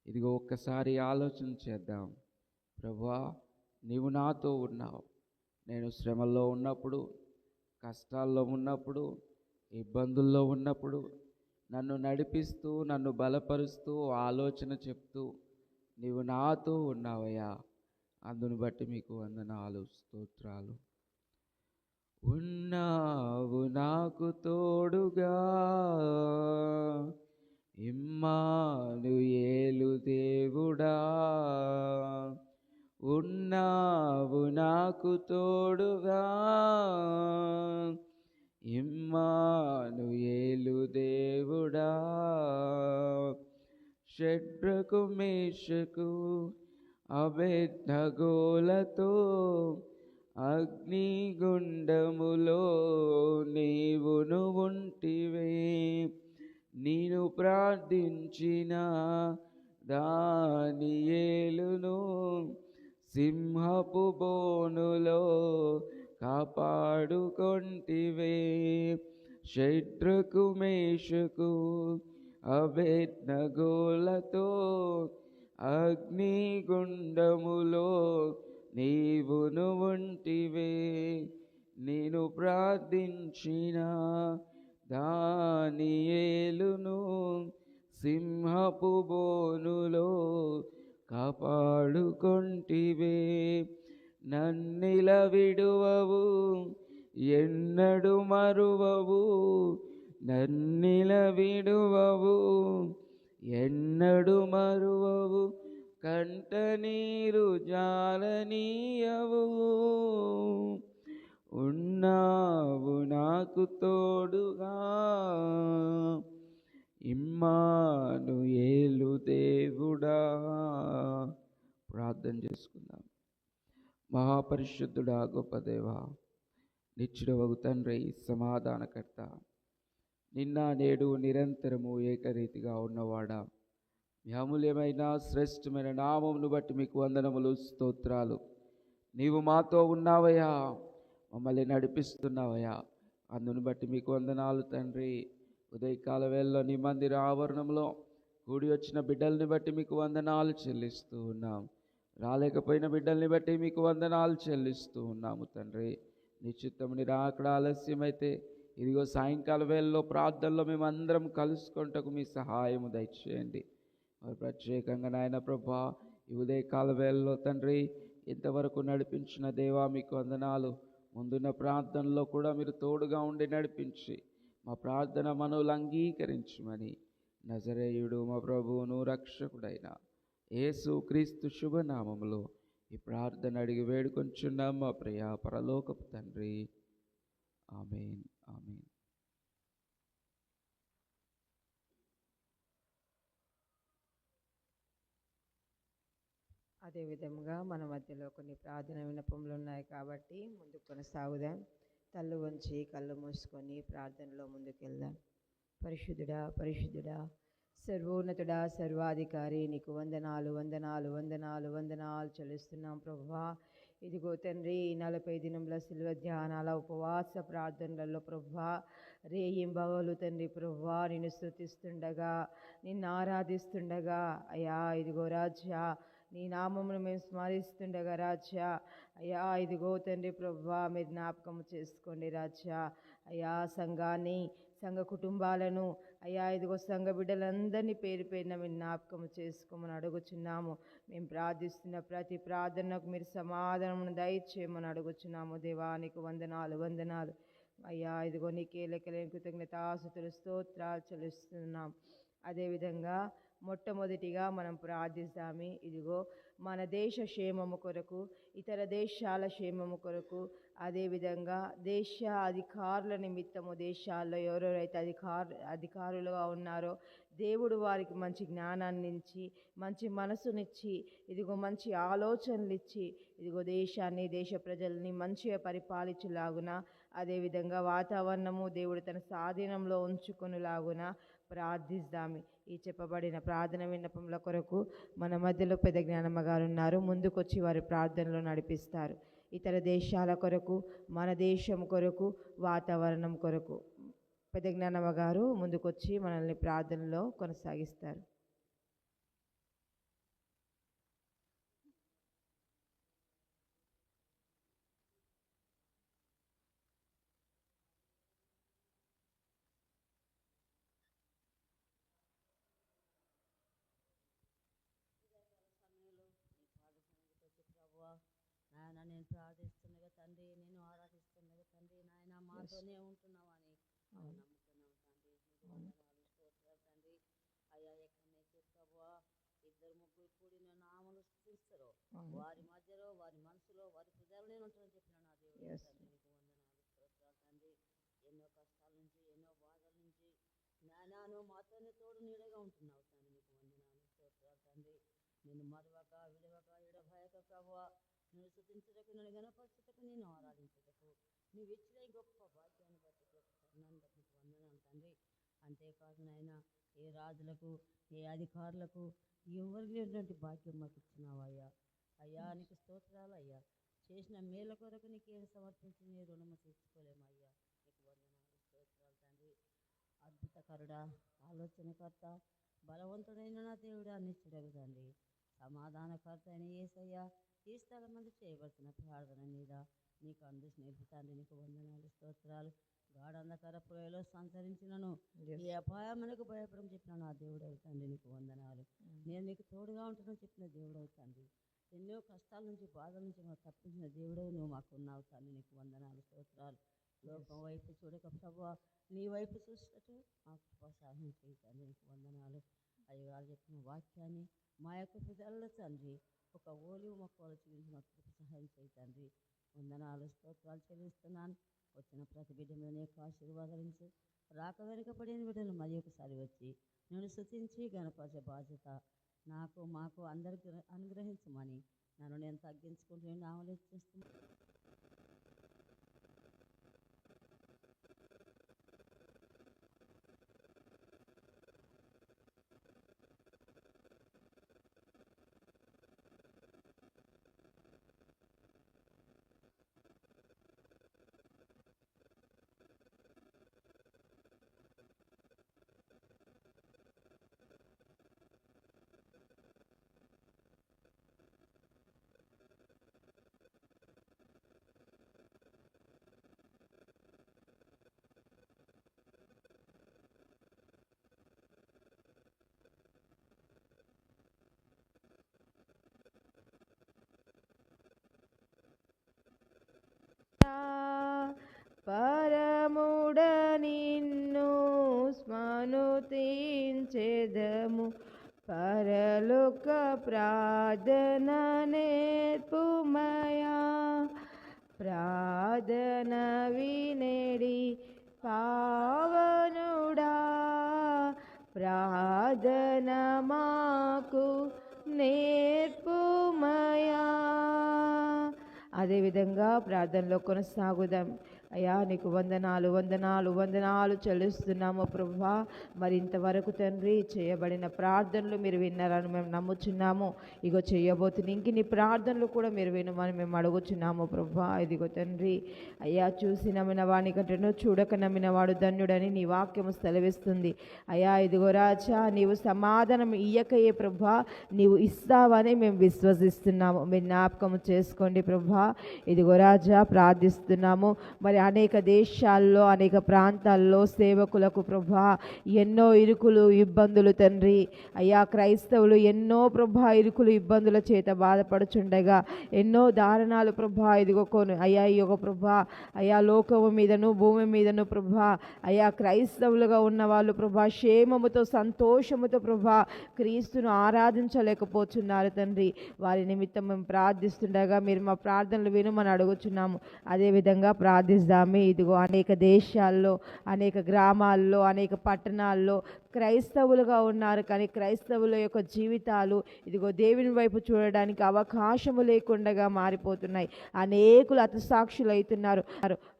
ఇదిగో ఒక్కసారి ఆలోచన చేద్దాం. ప్రభువా, నీవు నాతో ఉన్నావు. నేను శ్రమల్లో ఉన్నప్పుడు, కష్టాల్లో ఉన్నప్పుడు, ఇబ్బందుల్లో ఉన్నప్పుడు నన్ను నడిపిస్తూ, నన్ను బలపరుస్తూ, ఆలోచన చెప్తూ నీవు నాతో ఉన్నావయ్యా. అందును బట్టి మీకు వందనాలు, స్తోత్రాలు. ఉన్నావు నాకు తోడుగా, ఇమ్మానుయేలు దేవుడా. ఉన్నావు నాకు తోడుగా, ఇమ్మానుయేలు దేవుడా. షడ్రకు మేషకు అబేద్నగోలతో అగ్నిగుండములో నీవును ఉంటివే. నేను ప్రార్థించిన దానియేలును సింహపు బోనులో కాపాడుకొంటివే. షడ్రకు మేషకు అబేద్నగోలతో అగ్నిగుండములో నీవును ఉంటివే. నేను ప్రార్థించిన దానియేలును సింహపు బోనులో కాపాడుకొంటివే. నన్నిల విడువవు, ఎన్నడు మరువవు, నన్నిల విడువవు, ఎన్నడు మరువవు, కంట నీరు జాలనీయవు. ఉన్నావు నాకు తోడుగా, ఇమ్మానుయేలు దేవుడా. ప్రార్థన చేసుకుందాం. మహాపరిశుద్ధుడా, గొప్ప దేవా, నిత్యుడవగు తండ్రి, సమాధానకర్త, నిన్న నేడు నిరంతరము ఏకరీతిగా ఉన్నవాడా, మీ అమూల్యమైన శ్రేష్టమైన నామమును బట్టి మీకు వందనములు, స్తోత్రాలు. నీవు మాతో ఉన్నావయ్యా, మమ్మల్ని నడిపిస్తున్నావయ్యా, అందును బట్టి మీకు వందనాలు తండ్రి. ఉదయకాల వేళలో నీ మందిర ఆవరణంలో కూడి వచ్చిన బిడ్డల్ని బట్టి మీకు వందనాలు చెల్లిస్తూ ఉన్నాం. రాలేకపోయిన బిడ్డల్ని బట్టి మీకు వందనాలు చెల్లిస్తూ ఉన్నాము తండ్రి. నీ చిత్తము నీ రాకడ ఆలస్యమైతే ఇదిగో సాయంకాల వేళలో ప్రార్థనలో మేమందరం కలుసుకుంటకు మీ సహాయము దయచేయండి. మరి ప్రత్యేకంగా నాయన ప్రభా, ఈ ఉదయకాల వేళలో తండ్రి ఇంతవరకు నడిపించిన దేవా మీకు వందనాలు. ముందున్న ప్రార్థనలో కూడా మీరు తోడుగా ఉండి నడిపించి మా ప్రార్థన మనవులు అంగీకరించమని నజరేయుడు మా ప్రభువును రక్షకుడైన యేసు క్రీస్తు శుభనామములో ఈ ప్రార్థన అడిగి వేడుకొంచున్నాం మా ప్రియ పరలోకపు తండ్రి. ఆమేన్, ఆమేన్. అదేవిధంగా మన మధ్యలో కొన్ని ప్రార్థన విన్నపములు ఉన్నాయి కాబట్టి ముందుకు కొనసాగుదాం. తల్లు వంచి కళ్ళు మూసుకొని ప్రార్థనలో ముందుకెళ్దాం. పరిశుద్ధుడా, పరిశుద్ధుడా, సర్వోన్నతుడా, సర్వాధికారి, నీకు వందనాలు, వందనాలు, వందనాలు, వందనాలు చెల్లిస్తున్నాం ప్రభువా. ఇదిగో తండ్రి, 40 దినముల శిలువ ధ్యానాల ఉపవాస ప్రార్థనలలో ప్రభువా, రేయింబవలు తండ్రి ప్రభువా, నిన్ను స్తుతిస్తుండగా, నిన్ను ఆరాధిస్తుండగా అయ్యా, ఇదిగో రాజ్యా, నీ నామమును మేము స్మరిస్తుండగా రాజ్యా, అయ్యా ఇదిగో తండ్రి ప్రభువా, మీరు జ్ఞాపకం చేసుకోండి రాజ్యా. అయ్యా సంఘాన్ని, సంఘ కుటుంబాలను, అయ్యా ఇదిగో సంఘ బిడ్డలందరినీ పేరు పేరున మీరు జ్ఞాపకం చేసుకోమని అడుగుచున్నాము. మేము ప్రార్థిస్తున్న ప్రతి ప్రార్థనకు మీరు సమాధానం దయచేయమని అడుగుచున్నాము. దేవానికి వందనాలు, వందనాలు అయ్యా. ఇదిగో నీకే లెక్కలేని కృతజ్ఞతాస్తుతులు, స్తోత్రాలు చెల్లిస్తున్నాం. అదేవిధంగా మొట్టమొదటిగా మనం ప్రార్థిస్తాము. ఇదిగో మన దేశ క్షేమము కొరకు, ఇతర దేశాల క్షేమము కొరకు, అదేవిధంగా దేశ అధికారుల నిమిత్తము, దేశాల్లో ఎవరెవరైతే అధికారులుగా ఉన్నారో దేవుడు వారికి మంచి జ్ఞానాన్ని ఇచ్చి, మంచి మనసునిచ్చి, ఇదిగో మంచి ఆలోచనలు ఇచ్చి, ఇదిగో దేశాన్ని, దేశ ప్రజల్ని మంచిగా పరిపాలించులాగున, అదేవిధంగా వాతావరణము దేవుడు తన స్వాధీనంలో ఉంచుకొనులాగున ప్రార్థిస్తాము. ఈ చెప్పబడిన ప్రార్థన విన్నపముల కొరకు మన మధ్యలో పెద్ద జ్ఞానమ్మ గారు ఉన్నారు. ముందుకొచ్చి వారి ప్రార్థనలో నడిపిస్తారు. ఇతర దేశాల కొరకు, మన దేశం కొరకు, వాతావరణం కొరకు పెద్ద జ్ఞానమ్మ గారు ముందుకొచ్చి మనల్ని ప్రార్థనలో కొనసాగిస్తారు. నాయన నేను ప్రార్థిస్తుండగా తండ్రి, నేను ఆరాధిస్తుండగా తండ్రి, నాయన మాతోనే ఉంటున్నావని నమ్ముతున్నాం తండ్రి. వందనాలు, స్తోత్రాలు తండ్రి. అయ్యా ఎక్కడైతే ప్రభువా ఇద్దరు ముగ్గురు కూడిన నామలు స్థిస్తారు, వారి మధ్యలో, వారి మనసులో, వారి హృదయాలు నేను ఉంటానని చెప్పిన నా దేవుడు తండ్రి, నీకు వందనాలు, స్తోత్రాలు తండ్రి. ఎన్నో కష్టాల నుంచి, ఎన్నో బాధల నుంచి నాయన మాతోనే తోడు నీడగా ఉంటున్నావు తండ్రి. నీకు వందనాలు, స్తోత్రాలు తండ్రి. నేను మరవక, విడవక, ఎడభయక ప్రభువా నువ్వు స్తుతించుటకు, నన్ను గణపరచుటకు, నేను ఆరాధించుటకు నువ్వు ఇచ్చిన ఈ గొప్ప భాగ్యాన్ని బట్టి, గొప్ప తరుణాన్ని బట్టి నీకు వందనాలు తండ్రి. అంతేకాదు నాయన, ఏ రాజులకు, ఏ అధికారులకు ఎవరికి లేనటువంటి భాగ్యం మాకు ఇచ్చినావయ్యా. అయ్యా నీకు స్తోత్రాలు అయ్యా. చేసిన మేల కొరకు నీకేం సమర్పించి నీ రుణము తీర్చుకోలేమయ్యా. నీకు వందనాలు, స్తోత్రాలు తండ్రి. అద్భుతకరుడా, ఆలోచనకర్త, బలవంతుడైన నా దేవుడా, నిత్యుడగు తండ్రి, సమాధానకర్త అయిన యేసయ్యా, ఈ స్థలం మందు చేయబడుతున్న ప్రార్థన మీద నీకు అందు స్నేహితు తండ్రి, నీకు వందనాలు, స్తోత్రాలు. గాఢంధకార పురలో సంచరించినను Yes. ఈ అపాయమునకు భయపడని చెప్పిన నా దేవుడు తండ్రి నీకు వందనాలు. నేను నీకు తోడుగా ఉంటున్నాను చెప్పిన దేవుడు తండ్రి. ఎన్నో కష్టాల నుంచి బాధల నుంచి మాకు తప్పించిన దేవుడు నువ్వు మాకు ఉన్నావు తండ్రి. నీకు వందనాలు స్తోత్రాలు. లోకం వైపు చూడక ప్రభువా నీ వైపు చూసినట్టు మాకు ప్రోత్సాహం చేయి తండ్రి. నీకు వందనాలు. అయ్యగారు చెప్పిన వాక్యాన్ని మా యొక్క ప్రజల్లో తండ్రి ఒక ఓలివ మొక్కలు చూపించి మాకు కృప సహాయం చేయి తండ్రి. వందనాలు స్తోత్రాలు చెల్లిస్తున్నాను. వచ్చిన ప్రతి బిడ్డ మీద నీకు ఆశీర్వాదాలించు. రాక వెనుకబడిన బిడ్డలు మరి ఒకసారి వచ్చి నేను స్తుతించి గణపరిచే బాధ్యత నాకు మాకు అందరికి అనుగ్రహించమని నన్ను నేను తగ్గించుకుంటూ నేను ఆమోదిస్తున్నాను. పరముడ నిన్ను స్మనుతించెదము. పరలోక ప్రార్థన నేర్పుమయా. ప్రార్థన వినేడి పావనుడా. ప్రార్థన మాకు నేర్పుమయా. అదేవిధంగా ప్రార్థనలో కొనసాగుదాం. అయ్యా నీకు వందనాలు వందనాలు వందనాలు చెల్లిస్తున్నాము ప్రభువా. మరి ఇంతవరకు తండ్రి చేయబడిన ప్రార్థనలు మీరు విన్నారని మేము నమ్ముచున్నాము. ఇగో చేయబోతున్న ఇంక నీ ప్రార్థనలు కూడా మీరు వినమని మేము అడుగుచున్నాము ప్రభువా. ఇదిగో తండ్రి అయ్యా చూసి నమ్మిన వాని కంటేనో చూడక నమ్మిన వాడు ధన్యుడని నీ వాక్యము సెలవిస్తుంది. అయ్యా ఇదిగో రాజా నీవు సమాధానం ఇయ్యకయే ప్రభువా నీవు ఇస్తావని మేము విశ్వసిస్తున్నాము. మీరు జ్ఞాపకము చేసుకోండి ప్రభువా. ఇదిగో రాజా ప్రార్థిస్తున్నాము. మరి అనేక దేశాల్లో అనేక ప్రాంతాల్లో సేవకులకు ప్రభా ఎన్నో ఇరుకులు ఇబ్బందులు తండ్రి. అయ్యా క్రైస్తవులు ఎన్నో ప్రభా ఇరుకులు ఇబ్బందుల చేత బాధపడుచుండగా ఎన్నో దారుణాలు ప్రభా ఇదిగో అయ్యా ఈ యొక్క ప్రభా అయ్యా లోకము మీదను భూమి మీదను ప్రభా అయ్యా క్రైస్తవులుగా ఉన్న వాళ్ళు ప్రభా క్షేమముతో సంతోషముతో ప్రభా క్రీస్తును ఆరాధించలేకపోతున్నారు తండ్రి. వారి నిమిత్తం మేము ప్రార్థిస్తుండగా మీరు మా ప్రార్థనలు వినుమని అడుగుచున్నాము. అదేవిధంగా ప్రార్థిస్తామే. ఇదిగో అనేక దేశాల్లో అనేక గ్రామాల్లో అనేక పట్టణాల్లో క్రైస్తవులుగా ఉన్నారు కానీ క్రైస్తవుల యొక్క జీవితాలు ఇదిగో దేవుని వైపు చూడడానికి అవకాశము లేకుండా మారిపోతున్నాయి. అనేకులు హతసాక్షులు అవుతున్నారు.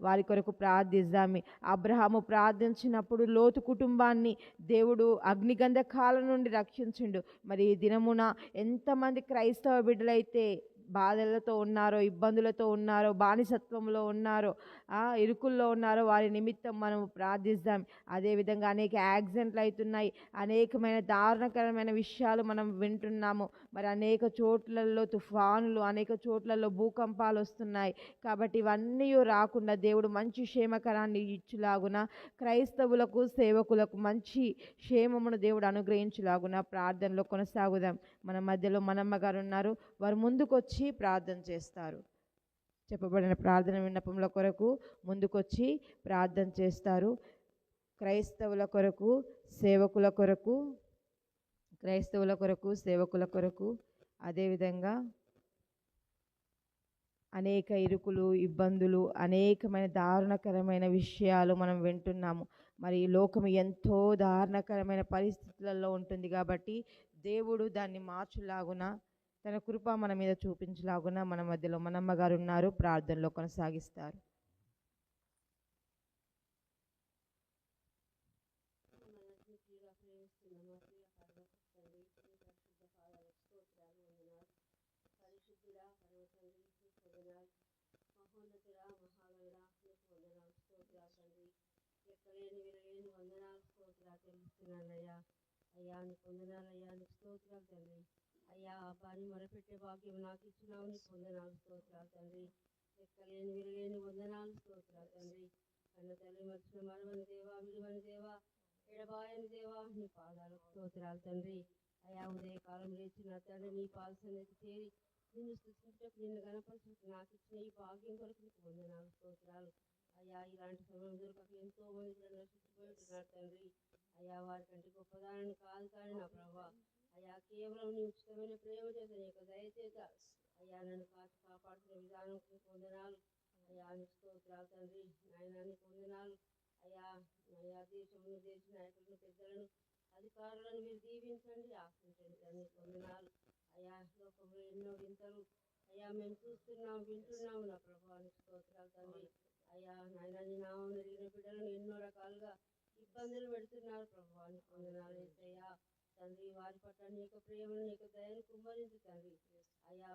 వారి కొరకు ప్రార్థిస్తామే. అబ్రహాము ప్రార్థించినప్పుడు లోతు కుటుంబాన్ని దేవుడు అగ్నిగంధకాల నుండి రక్షించిండు. మరి ఈ దినమున ఎంతమంది క్రైస్తవ బిడ్డలైతే బాధలతో ఉన్నారో ఇబ్బందులతో ఉన్నారో బానిసత్వంలో ఉన్నారో ఇరుకుల్లో ఉన్నారో వారి నిమిత్తం మనం ప్రార్థిస్తాం. అదేవిధంగా అనేక యాక్సిడెంట్లు అవుతున్నాయి. అనేకమైన దారుణకరమైన విషయాలు మనం వింటున్నాము. మరి అనేక చోట్లలో తుఫానులు అనేక చోట్లలో భూకంపాలు వస్తున్నాయి. కాబట్టి ఇవన్నీ రాకుండా దేవుడు మంచి క్షేమకరాన్ని ఇచ్చులాగున క్రైస్తవులకు సేవకులకు మంచి క్షేమమును దేవుడు అనుగ్రహించులాగున ప్రార్థనలో కొనసాగుదాం. మన మధ్యలో మనమ్మ గారు ఉన్నారు. వారు ముందుకొచ్చి ప్రార్థన చేస్తారు. చెప్పబడిన ప్రార్థన విన్నపముల కొరకు ముందుకొచ్చి ప్రార్థన చేస్తారు. క్రైస్తవుల కొరకు సేవకుల కొరకు సేవకుల కొరకు అదేవిధంగా అనేక ఇరుకులు ఇబ్బందులు అనేకమైన దారుణకరమైన విషయాలు మనం వింటున్నాము. మరి ఈ లోకం ఎంతో దారుణకరమైన పరిస్థితులలో ఉంటుంది కాబట్టి దేవుడు దాన్ని మార్చులాగున తన కృప మన మీద చూపించలాగున మన మధ్యలో మనమ్మ గారు ఉన్నారు. ప్రార్థనలో కొనసాగిస్తారు. అయ్యా నీకు వందనాలయ్యా. నీకు స్తోత్రాలు తండ్రి. అయ్యా పని మొరపెట్టే భాగ్యం నాకు ఇచ్చినావు. నీకు వందనాలు స్తోత్రాలు తండ్రి. ఎక్కలేని విరలేని వందనాలు స్తోత్రాలు తండ్రి. అన్న తల్లి మర్చిన మరవని దేవా, విలువని దేవా, ఎడబాయని దేవా, నీ పాదాలకు స్తోత్రాలు తండ్రి. అయా ఉదయకాలం లేచిన తండ్రి నీ పాద సన్నిధికి చేరి నిన్ను స్తుతించటకు, నిన్ను గణపరచుటకు నాకు ఇచ్చిన ఈ భాగ్యం కొరకు నీకు వందనాలు, స్తోత్రాలు. అయ్యా ఇలాంటి సమయం దొరకక ఎంతో మంది కూడా నశించిపోతున్నారు తండ్రి. అయ్యా వారి కంటే గొప్పదానని కాదు కానీ నా ప్రభా, అయ్యా కేవలం నీ ఉచితమైన ప్రేమ చేత, నీ యొక్క దయచేత అయ్యా నన్ను కాచి కాపాడుతున్న విధానం వందనాలు. అయ్యా నీ స్తోత్రాలు తండ్రి. నాయన నీకు వందనాలు. అయ్యా అయ్యా దేశంలో దేశ నాయకులను, పెద్దలను, అధికారులను మీరు దీవించండి, ఆశ్రయించండి తండ్రి. వందనాలు. అయ్యా లోకంలో ఎన్నో వింతలు అయ్యా మేము చూస్తున్నాం, వింటున్నాము నా ప్రభావానికి స్తోత్రాలు తండ్రి. అయ్యా నాయన నీ నామం ఎరిగిన బిడ్డలను ఎన్నో రకాలుగా ఇబ్బందులు పెడుతున్నారు ప్రభావానికి వందనాలు. యేసయ్యా తండ్రి వారి పట్ల నీ యొక్క ప్రేమను, నీ యొక్క దయను కుమ్మరించు తండ్రి. అయ్యా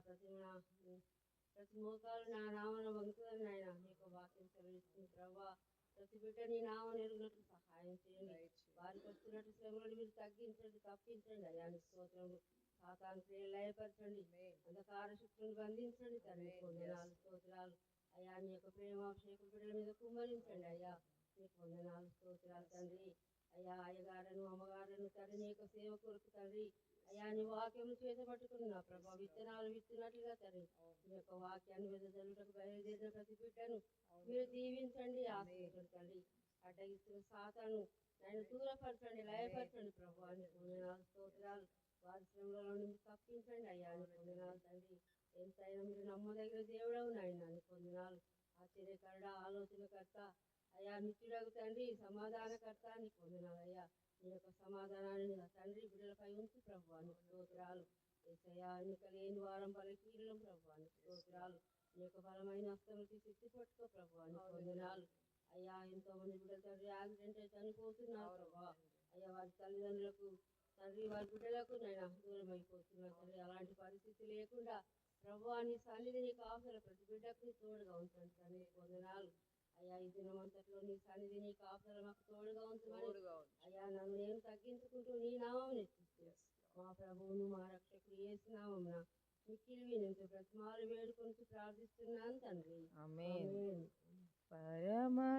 ప్రతి మోకాలు నా నామను వంగుతుందని నాయన నీ యొక్క వాక్యం సెలవిస్తుంది ప్రభా. ప్రతి బిడ్డ నీ నామం ఎరుగునట్లు సహాయం చేయండి. వారికి వస్తున్నట్టు శ్రమలను మీరు తగ్గించండి, తప్పించండి. అయ్యా నీ స్తోత్రములు. సాతాను క్రియలు లయపరచండి, అంధకార శక్తులను బంధించండి తండ్రి. వందనాలు, స్తోత్రాలు. అయ్యా నీ యొక్క ప్రేమాభిషేకం బిడ్డల మీద కుమ్మరించండి. అయ్యా నీకు వందనాలు, స్తోత్రాలు తండ్రి. అయ్యా అయ్యగారను, అమ్మగారను తండ్రి నీ యొక్క సేవ కొరకు తండ్రి. అయ్యా నీ వాక్యం చేత పట్టుకున్న ప్రభా, విత్తనాలు విత్తినట్లుగా తండ్రి నీ యొక్క వాక్యాన్ని వెదజల్లుటకు బయలుదేరిన ప్రతి బిడ్డను మీరు దీవించండి, ఆశీర్వదించండి. అడ్డగిస్తున్న సాతాను ఆయన దూరపరచండి, లయపరచండి ప్రభా. నీకు వందనాలు, స్తోత్రాలు. వారి శ్రమలలో నుంచి తప్పించండి. అయ్యా నీకు వందనాలు తండ్రి. ఎంతైనా మీరు నమ్మదగిన దేవుడవు నాయన. నీకు వందనాలు. ఆశ్చర్యకరుడ, ఆలోచనకర్త, అయ్యా నిత్యుడగు తండ్రి, సమాధానకర్త, నీకు వందనాలు. అయ్యా నీ యొక్క సమాధానాన్ని నా తండ్రి బిడ్డలపై ఉంచి ప్రభు నీకు స్తోత్రాలు. యేసయ్యా ఎన్నిక లేని వారం బలహీనం ప్రభు నీకు స్తోత్రాలు. నీ యొక్క బలమైన హస్తములకి శక్తి పట్టుకో ప్రభు నీకు వందనాలు. అయ్యా ఎంతో మంది బిడ్డలు తండ్రి యాక్సిడెంట్ అయి చనిపోతున్నారు ప్రభా. అయ్యా వారి తల్లిదండ్రులకు తండ్రి, వారి బిడ్డలకు నైనా దూరం అయిపోతున్నారు తండ్రి. అలాంటి పరిస్థితి లేకుండా ప్రభు నీ సన్నిధి నీ కాపుదల ప్రతి బిడ్డకు తోడుగా ఉంచండి తండ్రి. వందనాలు. అయ్యా ఈ దినమంతట్లో నీ సన్నిధి నీ కాపుదల మాకు తోడుగా ఉంచమని అయ్యా నన్ను నేను తగ్గించుకుంటూ నీ నామం నెచ్చిస్తూ మా ప్రభువును మా రక్షకుడు యేసు నామమున మిక్కిలి వినంతు బ్రతిమాలు వేడుకొని ప్రార్థిస్తున్నాను తండ్రి. ఆమేన్. పరమదేవుడావని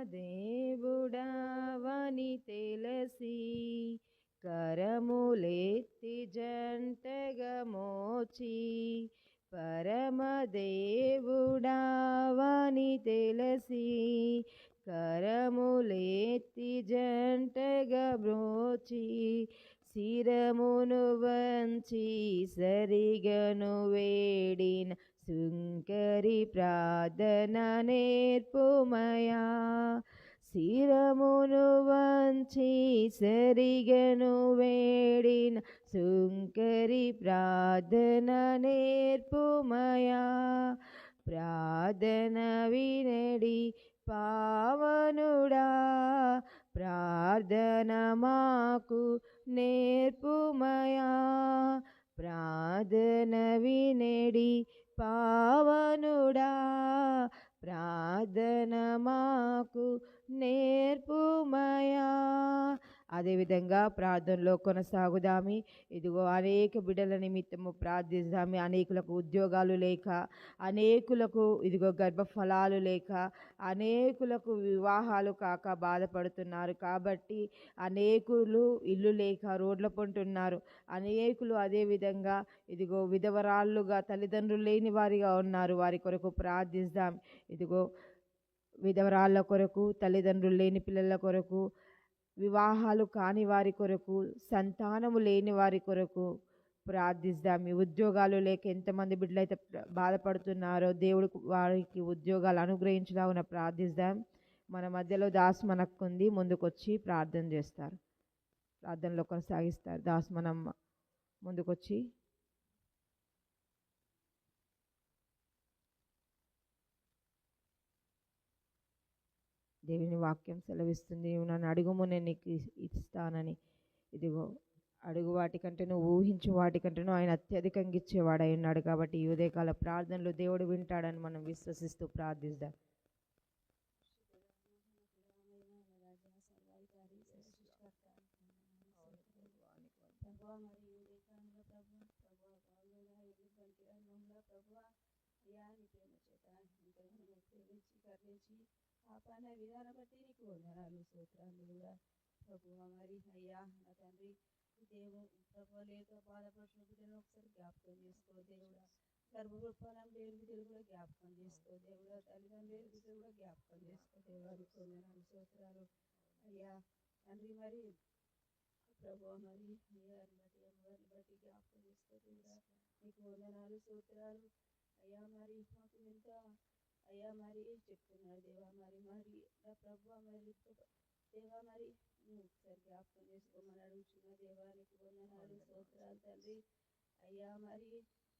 తెలిసి కరములెత్తి జంటగా మోచి, పరమదేవుడావని తెలిసి కరములెత్తి జంటగా బ్రోచి, శిరమును వంచి సరిగను వేడిన సుంకరి ప్రార్థన నేర్పుమయా. శిరమును వంచి సరిగను వేడిన సుంకరి ప్రార్థన నేర్పుమయా. ప్రార్థన వినడి పావనుడా, ప్రార్థన మాకు నేర్పుమయా. ప్రార్థన వినడి పావనుడా, ప్రార్థన మాకు నేర్పుమయా. అదేవిధంగా ప్రార్థనలో కొనసాగుదామి. ఇదిగో అనేక బిడ్డల నిమిత్తము ప్రార్థిస్తామి. అనేకులకు ఉద్యోగాలు లేక, అనేకులకు ఇదిగో గర్భఫలాలు లేక, అనేకులకు వివాహాలు కాక బాధపడుతున్నారు. కాబట్టి అనేకులు ఇల్లు లేక రోడ్ల పొంటున్నారు. అనేకులు అదేవిధంగా ఇదిగో విధవరాళ్ళుగా, తల్లిదండ్రులు లేని వారిగా ఉన్నారు. వారి కొరకు ప్రార్థిస్తాం. ఇదిగో విధవరాళ్ళ కొరకు, తల్లిదండ్రులు లేని పిల్లల కొరకు, వివాహాలు కాని వారి కొరకు, సంతానము లేని వారి కొరకు ప్రార్థిస్తాం. ఈ ఉద్యోగాలు లేక ఎంతమంది బిడ్డలైతే బాధపడుతున్నారో దేవుడు వారికి ఉద్యోగాలు అనుగ్రహించలాగున ప్రార్థిస్తాం. మన మధ్యలో దాస్ మనక్కుంది, ముందుకొచ్చి ప్రార్థన చేస్తారు, ప్రార్థనలో కొనసాగిస్తారు. దాస్ మనమ్మ ముందుకొచ్చి దేవుని వాక్యం సెలవిస్తుంది, నువ్వు నన్ను అడుగుము నేను నీకు ఇస్తానని. ఇదిగో అడుగు వాటికంటే నువ్వు ఊహించు వాటికంటేనూ ఆయన అత్యధికంగా ఇచ్చేవాడై ఉన్నాడు. కాబట్టి ఈ ఉదయకాల ప్రార్థనలు దేవుడు వింటాడని మనం విశ్వసిస్తూ ప్రార్థిద్దాం. కాపాడిన విధానం బట్టి నీకు వందనాలు స్తోత్రాలు దేవుడా. ప్రభువా మరి అయ్యా నా తండ్రి దేవుడు ప్రభు లేక బాధపడుతున్న బిడ్డను ఒకసారి జ్ఞాపకం చేసుకో దేవుడా. గర్భగృహం లేని బిడ్డలు కూడా జ్ఞాపకం చేసుకో దేవుడా. తల్లిదండ్రులు లేని బిడ్డలు కూడా జ్ఞాపకం చేసుకో దేవానికి వందనాలు స్తోత్రాలు అయ్యా తండ్రి. మరి ప్రభు మరి అయ్యారిని బట్టి అమ్మవారిని బట్టి జ్ఞాపకం చేసుకో దేవుడా. నీకు వందనాలు స్తోత్రాలు అయ్యా. మరి మాకు ఎంత అయ్యా మరి చెప్తున్నారు దేవా. మరి మరి నా ప్రభు మరి దేవా మరి నువ్వు ఒకసారి జ్ఞాపకం చేసుకోమని అడుగుతున్న దేవానికి వందనాలు స్తోత్రాలు తండ్రి అయ్యా. మరి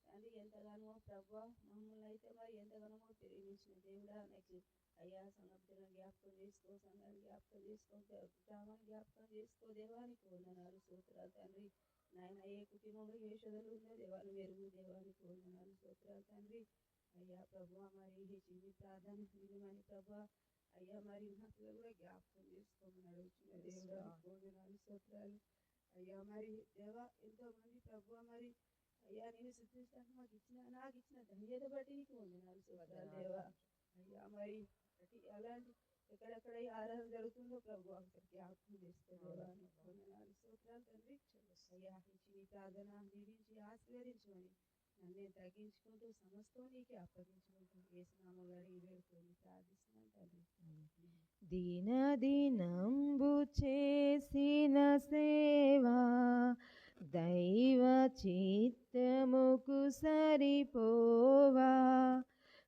తండ్రి ఎంతగానో ప్రభు మమ్మల్ని అయితే మరి ఎంతగానో ప్రేమించిన దేవుడా నీకు అయ్యా. సంగతులను జ్ఞాపకం చేసుకో, సంఘాన్ని జ్ఞాపకం చేసుకో, గ్రామాన్ని జ్ఞాపకం చేసుకో దేవానికి వందనాలు స్తోత్రాలు తండ్రి. నాయన ఏ కుటుంబంలో ఏ శోధనలు ఉందో దేవాలు వెరుగు దేవానికి వందనాలు స్తోత్రాలు తండ్రి అయ్యా. ప్రభు మరి ఈ ప్రార్థన వినమని ప్రభు అయ్యా. మరి మా పిల్లలు కూడా జ్ఞాపకం చేసుకోమని అడుగుతున్న దేవుడా వందనాలు స్తోత్రాలు అయ్యా. మరి దేవా ఎంతో మంది ప్రభు మరి అయ్యా నేను సిద్ధిస్తాను నాకు ఇచ్చిన ధన్యత బట్టి నీకు వందనాలు స్తోత్రాలు దేవా అయ్యా. మరి అలాంటి ఎక్కడెక్కడ ఈ ఆరాధన జరుగుతుందో ప్రభు ఒకసారి జ్ఞాపకం చేసుకో దేవా నీకు వందనాలు స్తోత్రాలు తండ్రి అయ్యా. ఇచ్చి నీ ప్రార్థన దీవించి ఆశీర్వదించమని నన్ను తగ్గించుకుంటూ సమస్తం నీకే అప్పగించుకుంటూ యేసునామములో అడిగి వేడుకొని ప్రార్థిస్తున్నాను తండ్రి. దినదినంబు చేసిన సేవా దైవ చిత్తముకు సరిపోవా.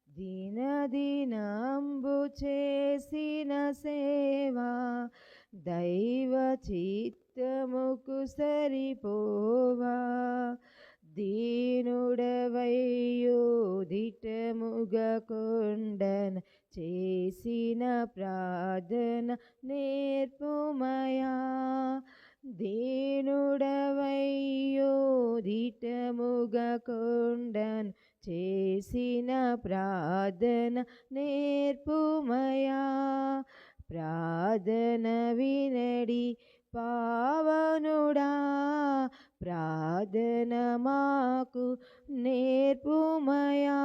దినదినంబు చేసిన సేవా దైవ చిత్తముకు సరిపోవా. దీనుడవయ్యో దిటముగా కొండన చేసిన ప్రార్థన నేర్పుమయా. దీనుడవయ్యో దిటముగా కొండన చేసిన ప్రార్థన నేర్పుమయా. ప్రార్థన వినడి పావనుడా ప్రార్థన మాకు నేర్పుమయా.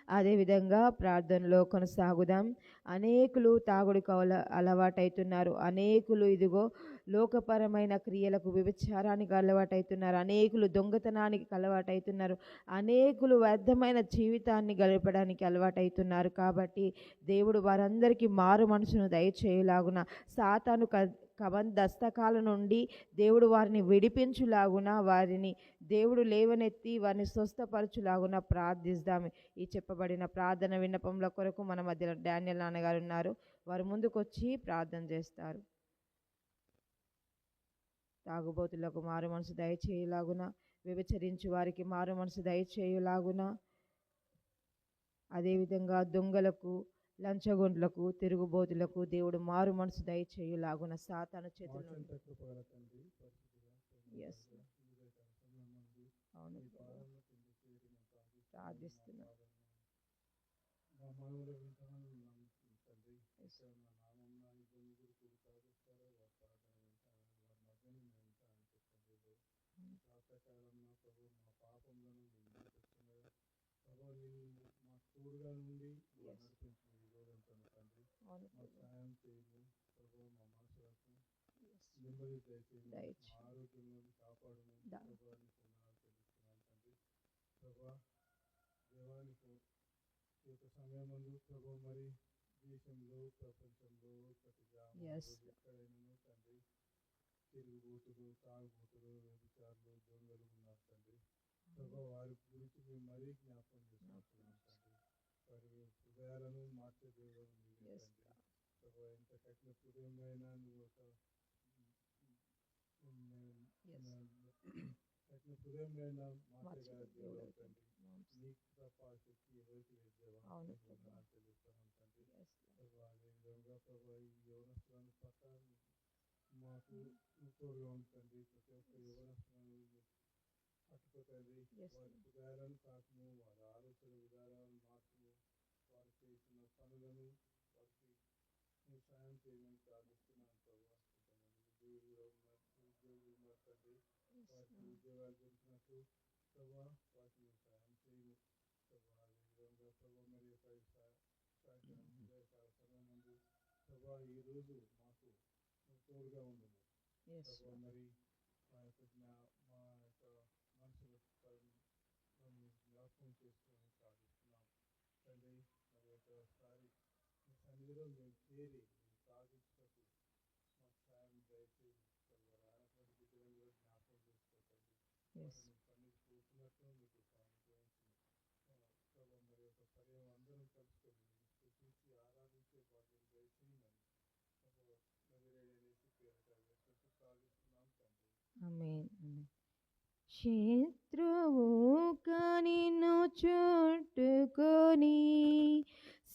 అదేవిధంగా ప్రార్థనలో కొనసాగుదాం. అనేకులు తాగుడుకు అలవాటవుతున్నారు. అనేకులు ఇదిగో లోకపరమైన క్రియలకు వ్యభిచారానికి అలవాటవుతున్నారు. అనేకులు దొంగతనానికి అలవాటవుతున్నారు. అనేకులు వ్యర్థమైన జీవితాన్ని గడపడానికి అలవాటవుతున్నారు. కాబట్టి దేవుడు వారందరికీ మారు మనసును దయచేయులాగున సాతాను కబంధస్తకాల నుండి దేవుడు వారిని విడిపించులాగున వారిని దేవుడు లేవనెత్తి వారిని స్వస్థపరచులాగున ప్రార్థిస్తాము. ఈ చెప్పబడిన ప్రార్థన విన్నపంల కొరకు మన మధ్యలో డానియల్ నాన్నగారు ఉన్నారు. వారు ముందుకొచ్చి ప్రార్థన చేస్తారు. తాగుబోతులకు మారు మనసు దయచేయులాగున, వ్యభిచరించు వారికి మారు మనసు దయచేయులాగున, అదేవిధంగా దొంగలకు లంచగొండ్లకు తిరుగుబోతులకు దేవుడు మారు మనసు దయచేయులాగున సాతాను చేతుల నుండి అవును ప్రార్థిస్తున్నాను. తోడుగా నుండి నడిపించండి రోజంతా తండ్రి. మా సాయం చేయండి ప్రభు. మా మనసులకు నెమ్మది దయచేయండి. ఆరోగ్యంలో కాపాడము ప్రభావాన్ని పొందనాలు తెలుస్తున్నాను తండ్రి. ప్రభా దేవానికి ఈ యొక్క సమయం ముందు ప్రభు మరి దేశంలో ప్రపంచంలో ప్రతి గ్రామంలో ఎక్కడైనా తండ్రి తిరుగుబోతులు తాగుబోతులు వ్యభిచారులు దొంగలు ఉన్నారు తండ్రి. ప్రభా వారి గురించి మేము మరీ జ్ఞాపకం చేసుకుంటున్నాం తండ్రి. వారి హృదయాలను మార్చే దేవుడు నీవే తండ్రి. ప్రభా ఎంత కఠిన హృదయమైనా నువ్వు ఒక కఠిన హృదయమైనా మార్చగల దేవుడు తండ్రి. నీకు తప్ప శక్తి ఎవరికి లేదు దేవా తెలుస్తున్నాను తండ్రి. ప్రభా అదేవిధంగా ప్రభా ఈ యవనస్తులను పట్ల మాకు తోడుగా ఉంటుంది. ప్రతి ఒక్క యవనస్తులను పట్టుకోతండి. వారి హృదయాలను తాకుము, వారి ఆలోచన విధానాలను మార్చుము, వారు చేసిన పనులను వారికి నువ్వు సాయం చేయమని ప్రార్థిస్తున్నాను ప్రభావ. ఉద్యోగులు ఉన్నారు తండ్రి. వారికి ఉద్యోగాలు దొరికినట్టు ప్రభావ వారికి నువ్వు సాయం చేయము ప్రభావ. అదేవిధంగా ప్రభావ మరి యొక్క సమయమందు ప్రభా ఈరోజు మాకు తోడుగా ఉండదు ప్రభా. మరి మా యొక్క మనసులు జ్ఞాపకం చేసుకొని సాగిస్తున్నాం తండ్రి. మరి ఒకసారి మీ సన్నిధిలో మేము చేరి సాగించటకు మాకు సాయం దయచేసి ప్రభా. రానటువంటి బిడ్డలను కూడా జ్ఞాపకం చేసుకోకండి. కన్నీరు చూసినట్లు మీకు అనుగ్రహించి ప్రభా. మరి ఒక పర్యాయం అందరం కలుసుకొని స్తుతించి ఆరాధించే భాగ్యం దయచేయమని శత్రువు నిన్ను చుట్టుకొని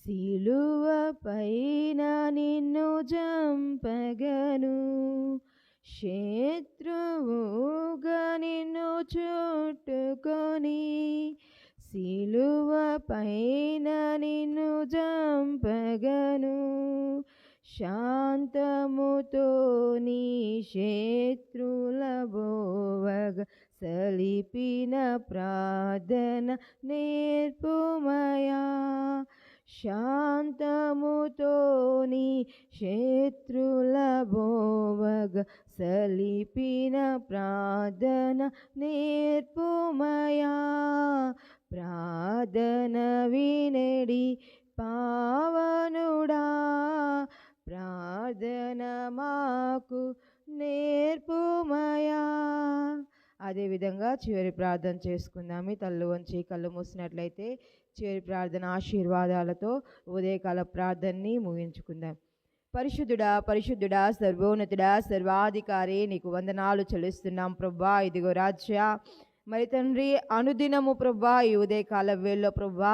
సిలువ పైన నిన్ను చంపగను. శత్రువుగా నిన్ను చుట్టుకొని సిలువ పైన నిన్ను చంపగను. శాంతముతో నీ శత్రుల బోవగ సలిపిన ప్రార్థన నేర్పుమయా. శాంతముతో నీ శత్రుల బోవగ సలిపిన ప్రార్థన నేర్పుమయా. ప్రార్థన వినడి పావనుడా, ప్రార్థన మాకు నేర్పుమయా. అదేవిధంగా చివరి ప్రార్థన చేసుకుందాము. తల్లు వంచి కళ్ళు మూసినట్లయితే చివరి ప్రార్థన ఆశీర్వాదాలతో ఉదయకాల ప్రార్థనని ముగించుకుందాం. పరిశుద్ధుడా, పరిశుద్ధుడా, సర్వోన్నతుడా, సర్వాధికారి, నీకు వందనాలు చెల్లిస్తున్నాం ప్రభా. ఇదిగో రాజ్యా, మరి తండ్రి అనుదినము ప్రభా ఈ ఉదయకాల వేళలో ప్రభా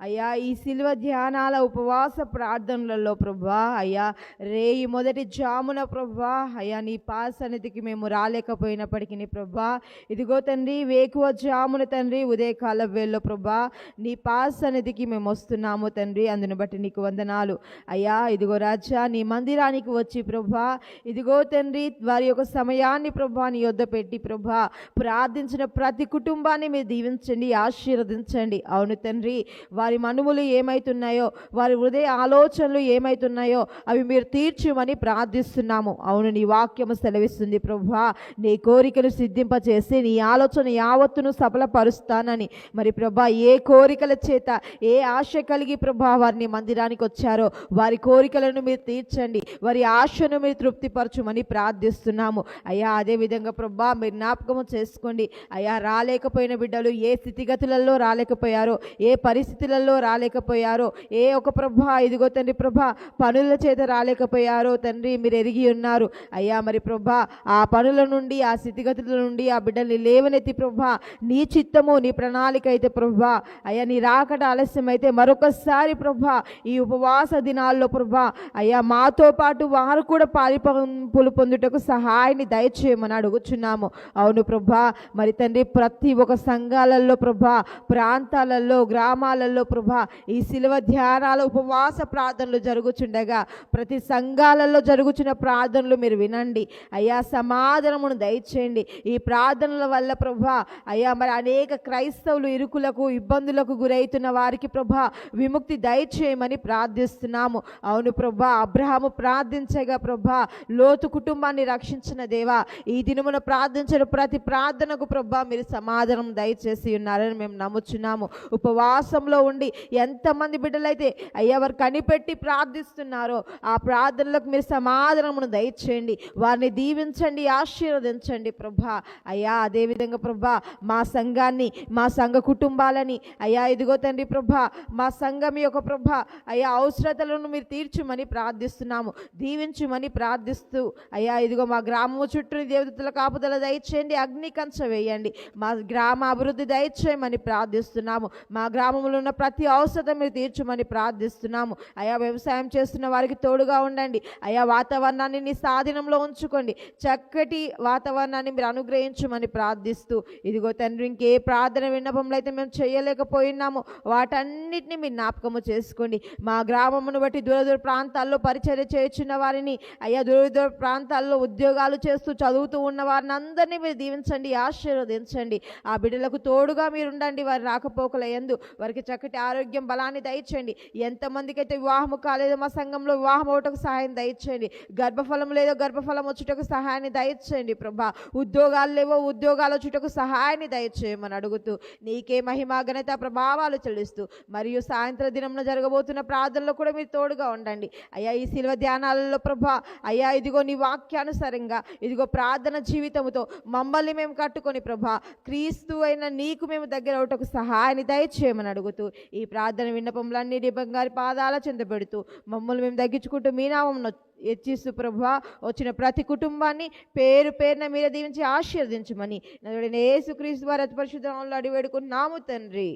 అయ్యా ఈ శిలువ ధ్యానాల ఉపవాస ప్రార్థనలలో ప్రభా అయ్యా రేయి మొదటి జామున ప్రభా అయ్యా నీ సన్నిధికి మేము రాలేకపోయినప్పటికీ ప్రభా ఇదిగో తండ్రి వేకువ జామున తండ్రి ఉదయకాల వేళలో ప్రభా నీ సన్నిధికి మేము వస్తున్నాము తండ్రి. అందును బట్టి నీకు వందనాలు అయ్యా. ఇదిగో రాజా, నీ మందిరానికి వచ్చి ప్రభా ఇదిగో తండ్రి వారి యొక్క సమయాన్ని ప్రభా నీ యొద్ద పెట్టి ప్రభా ప్రార్థించిన ప్రతి కుటుంబాన్ని మీరు దీవించండి, ఆశీర్వదించండి. అవును తండ్రి, వారి మనుములు ఏమైతున్నాయో, వారి హృదయ ఆలోచనలు ఏమైతున్నాయో అవి మీరు తీర్చుమని ప్రార్థిస్తున్నాము. అవును, నీ వాక్యము సెలవిస్తుంది ప్రభా నీ కోరికను సిద్ధింపచేసి నీ ఆలోచన యావత్తును సఫలపరుస్తానని. మరి ప్రభా ఏ కోరికల చేత ఏ ఆశ కలిగి ప్రభా వారిని మందిరానికి వచ్చారో వారి కోరికలను మీరు తీర్చండి, వారి ఆశను మీరు తృప్తిపరచుమని ప్రార్థిస్తున్నాము అయ్యా. అదేవిధంగా ప్రభా మీరు జ్ఞాపకము చేసుకోండి అయ్యా. రాలేకపోయిన బిడ్డలు ఏ స్థితిగతులలో రాలేకపోయారో, ఏ పరిస్థితులలో రాలేకపోయారో, ఏ ఒక ప్రభా ఇదిగో తండ్రి ప్రభా పనుల చేత రాలేకపోయారో తండ్రి మీరు ఎరిగి ఉన్నారు అయ్యా. మరి ప్రభా ఆ పనుల నుండి ఆ స్థితిగతుల నుండి ఆ బిడ్డల్ని లేవనెత్తి ప్రభా నీ చిత్తము నీ ప్రణాళిక అయితే ప్రభా అయ్యా నీ రాకడ ఆలస్యం అయితే మరొకసారి ప్రభా ఈ ఉపవాస దినాల్లో ప్రభా అయ్యా మాతో పాటు వారు కూడా పాలిపంపులు పొందుటకు సహాయాన్ని దయచేయమని అడుగుచున్నాము. అవును ప్రభా, మరి తండ్రి ప్రతి ఒక్క సంఘాలలో ప్రభా ప్రాంతాలలో గ్రామాలలో ప్రభా ఈ శిలువ ధ్యానాల ఉపవాస ప్రార్థనలు జరుగుచుండగా ప్రతి సంఘాలలో జరుగుచున్న ప్రార్థనలు మీరు వినండి అయ్యా. సమాధానమును దయచేయండి. ఈ ప్రార్థనల వల్ల ప్రభా అయ్యా మరి అనేక క్రైస్తవులు ఇరుకులకు ఇబ్బందులకు గురవుతున్న వారికి ప్రభా విముక్తి దయచేయమని ప్రార్థిస్తున్నాము. అవును ప్రభా, అబ్రహాము ప్రార్థించగా ప్రభా లోతు కుటుంబాన్ని రక్షించిన దేవా ఈ దినమున ప్రార్థించిన ప్రతి ప్రార్థనకు ప్రభా మీరు సమాధానం దయచేసి ఉన్నారని మేము నమ్ముచున్నాము. ఉపవాసంలో ఉండి ఎంతమంది బిడ్డలైతే అయ్యా వారు కనిపెట్టి ప్రార్థిస్తున్నారో ఆ ప్రార్థనలకు మీరు సమాధానమును దయచేయండి, వారిని దీవించండి, ఆశీర్వదించండి ప్రభా అయ్యా. అదేవిధంగా ప్రభా మా సంఘాన్ని మా సంఘ కుటుంబాలని అయ్యా ఇదిగో తండ్రి ప్రభా మా సంఘం యొక్క ప్రభా అయ్యా అవసరతలను మీరు తీర్చుమని ప్రార్థిస్తున్నాము, దీవించుమని ప్రార్థిస్తూ అయ్యా ఇదిగో మా గ్రామము చుట్టూ దేవతల కాపుదల దయచేయండి, అగ్ని కంచ వేయండి, మా గ్రామ అభివృద్ధి దయచేయమని ప్రార్థిస్తున్నాము. మా గ్రామంలో ఉన్న ప్రతి అవసరత మీరు తీర్చుమని ప్రార్థిస్తున్నాము అయ్యా. వ్యవసాయం చేస్తున్న వారికి తోడుగా ఉండండి అయ్యా. వాతావరణాన్ని నీ స్వాధీనంలో ఉంచుకోండి, చక్కటి వాతావరణాన్ని మీరు అనుగ్రహించమని ప్రార్థిస్తూ ఇదిగో తండ్రి ఇంకే ప్రార్థన విన్నపంలో అయితే మేము చేయలేకపోయినాము వాటన్నిటిని మీరు జ్ఞాపకము చేసుకోండి. మా గ్రామమును బట్టి దూర ప్రాంతాల్లో పరిచర్య చేయుచున్న వారిని అయ్యా, దూర ప్రాంతాల్లో ఉద్యోగాలు చేస్తూ చదువుతూ ఉన్న వారిని అందరినీ మీరు దీవించండి, ఆశీర్వదించండి దయచండి. ఆ బిడ్డలకు తోడుగా మీరు ఉండండి. వారి రాకపోకల యందు వారికి చక్కటి ఆరోగ్యం, బలాన్ని దయచండి. ఎంతమందికి అయితే వివాహము కాలేదో మా సంఘంలో వివాహం అవటకు సహాయం దయచండి. గర్భఫలం లేదో గర్భఫలం వచ్చుటకు సహాయాన్ని దయచేయండి ప్రభా. ఉద్యోగాలు లేవో ఉద్యోగాలు వచ్చుటకు సహాయాన్ని దయచేయమని అడుగుతూ నీకే మహిమ, ఘనత, ప్రభావాలు చెల్లిస్తూ మరియు సాయంత్రం దినంలో జరగబోతున్న ప్రార్థనలో కూడా మీరు తోడుగా ఉండండి అయ్యా. ఈ శిల్వ ధ్యానాలలో ప్రభా అయ్యా, ఇదిగో నీ వాక్యానుసారంగా ఇదిగో ప్రార్థన జీవితముతో మమ్మల్ని మేము కట్టుకొని ప్రభా క్రీస్తు అయిన నీకు మేము దగ్గర అవటకు సహాయాన్ని దయచేయమని అడుగుతూ ఈ ప్రార్థన విన్నపములన్నిటి బంగారు పాదాల చెంత పెడుతూ మమ్మల్ని మేము తగ్గించుకుంటూ మీ నామమున హెచ్చిస్తూ ప్రభా వచ్చిన ప్రతి కుటుంబాన్ని పేరు పేరున మీరు దీవించి ఆశీర్వదించమని నదుడైన యేసుక్రీస్తు వారి అతి పరిశుద్ధ నామములో అడిగి వేడుకుంటున్నాము తండ్రి.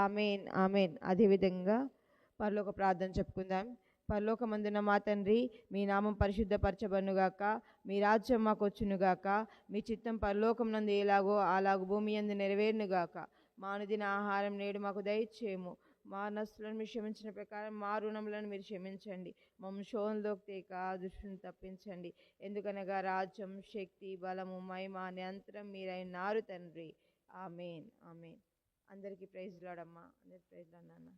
ఆమేన్, ఆమేన్. అదేవిధంగా పరలోక ప్రార్థన చెప్పుకుందాం. పరలోకమందున మా తండ్రి, మీ నామం పరిశుద్ధపరచబడునుగాక, మీ రాజ్యం మాకు వచ్చునుగాక, మీ చిత్తం పరలోకం నందు ఎలాగో అలాగూ భూమి యందు నెరవేరునుగాక. మా అనుదిన ఆహారం నేడు మాకు దయచేయము. మా నస్తులను మీరు క్షమించిన ప్రకారం మా రుణములను మీరు క్షమించండి. మమ్మల్ని శోధనలోకి తేక దుష్టుని తప్పించండి. ఎందుకనగా రాజ్యం, శక్తి, బలము, మహిమ నిరంతరం మీరైనారు తండ్రి. ఆమేన్, ఆమేన్. అందరికీ ప్రైజ్ లార్డ్ అమ్మా. అందరికీ ప్రైజ్ లార్డ్ నాన్న.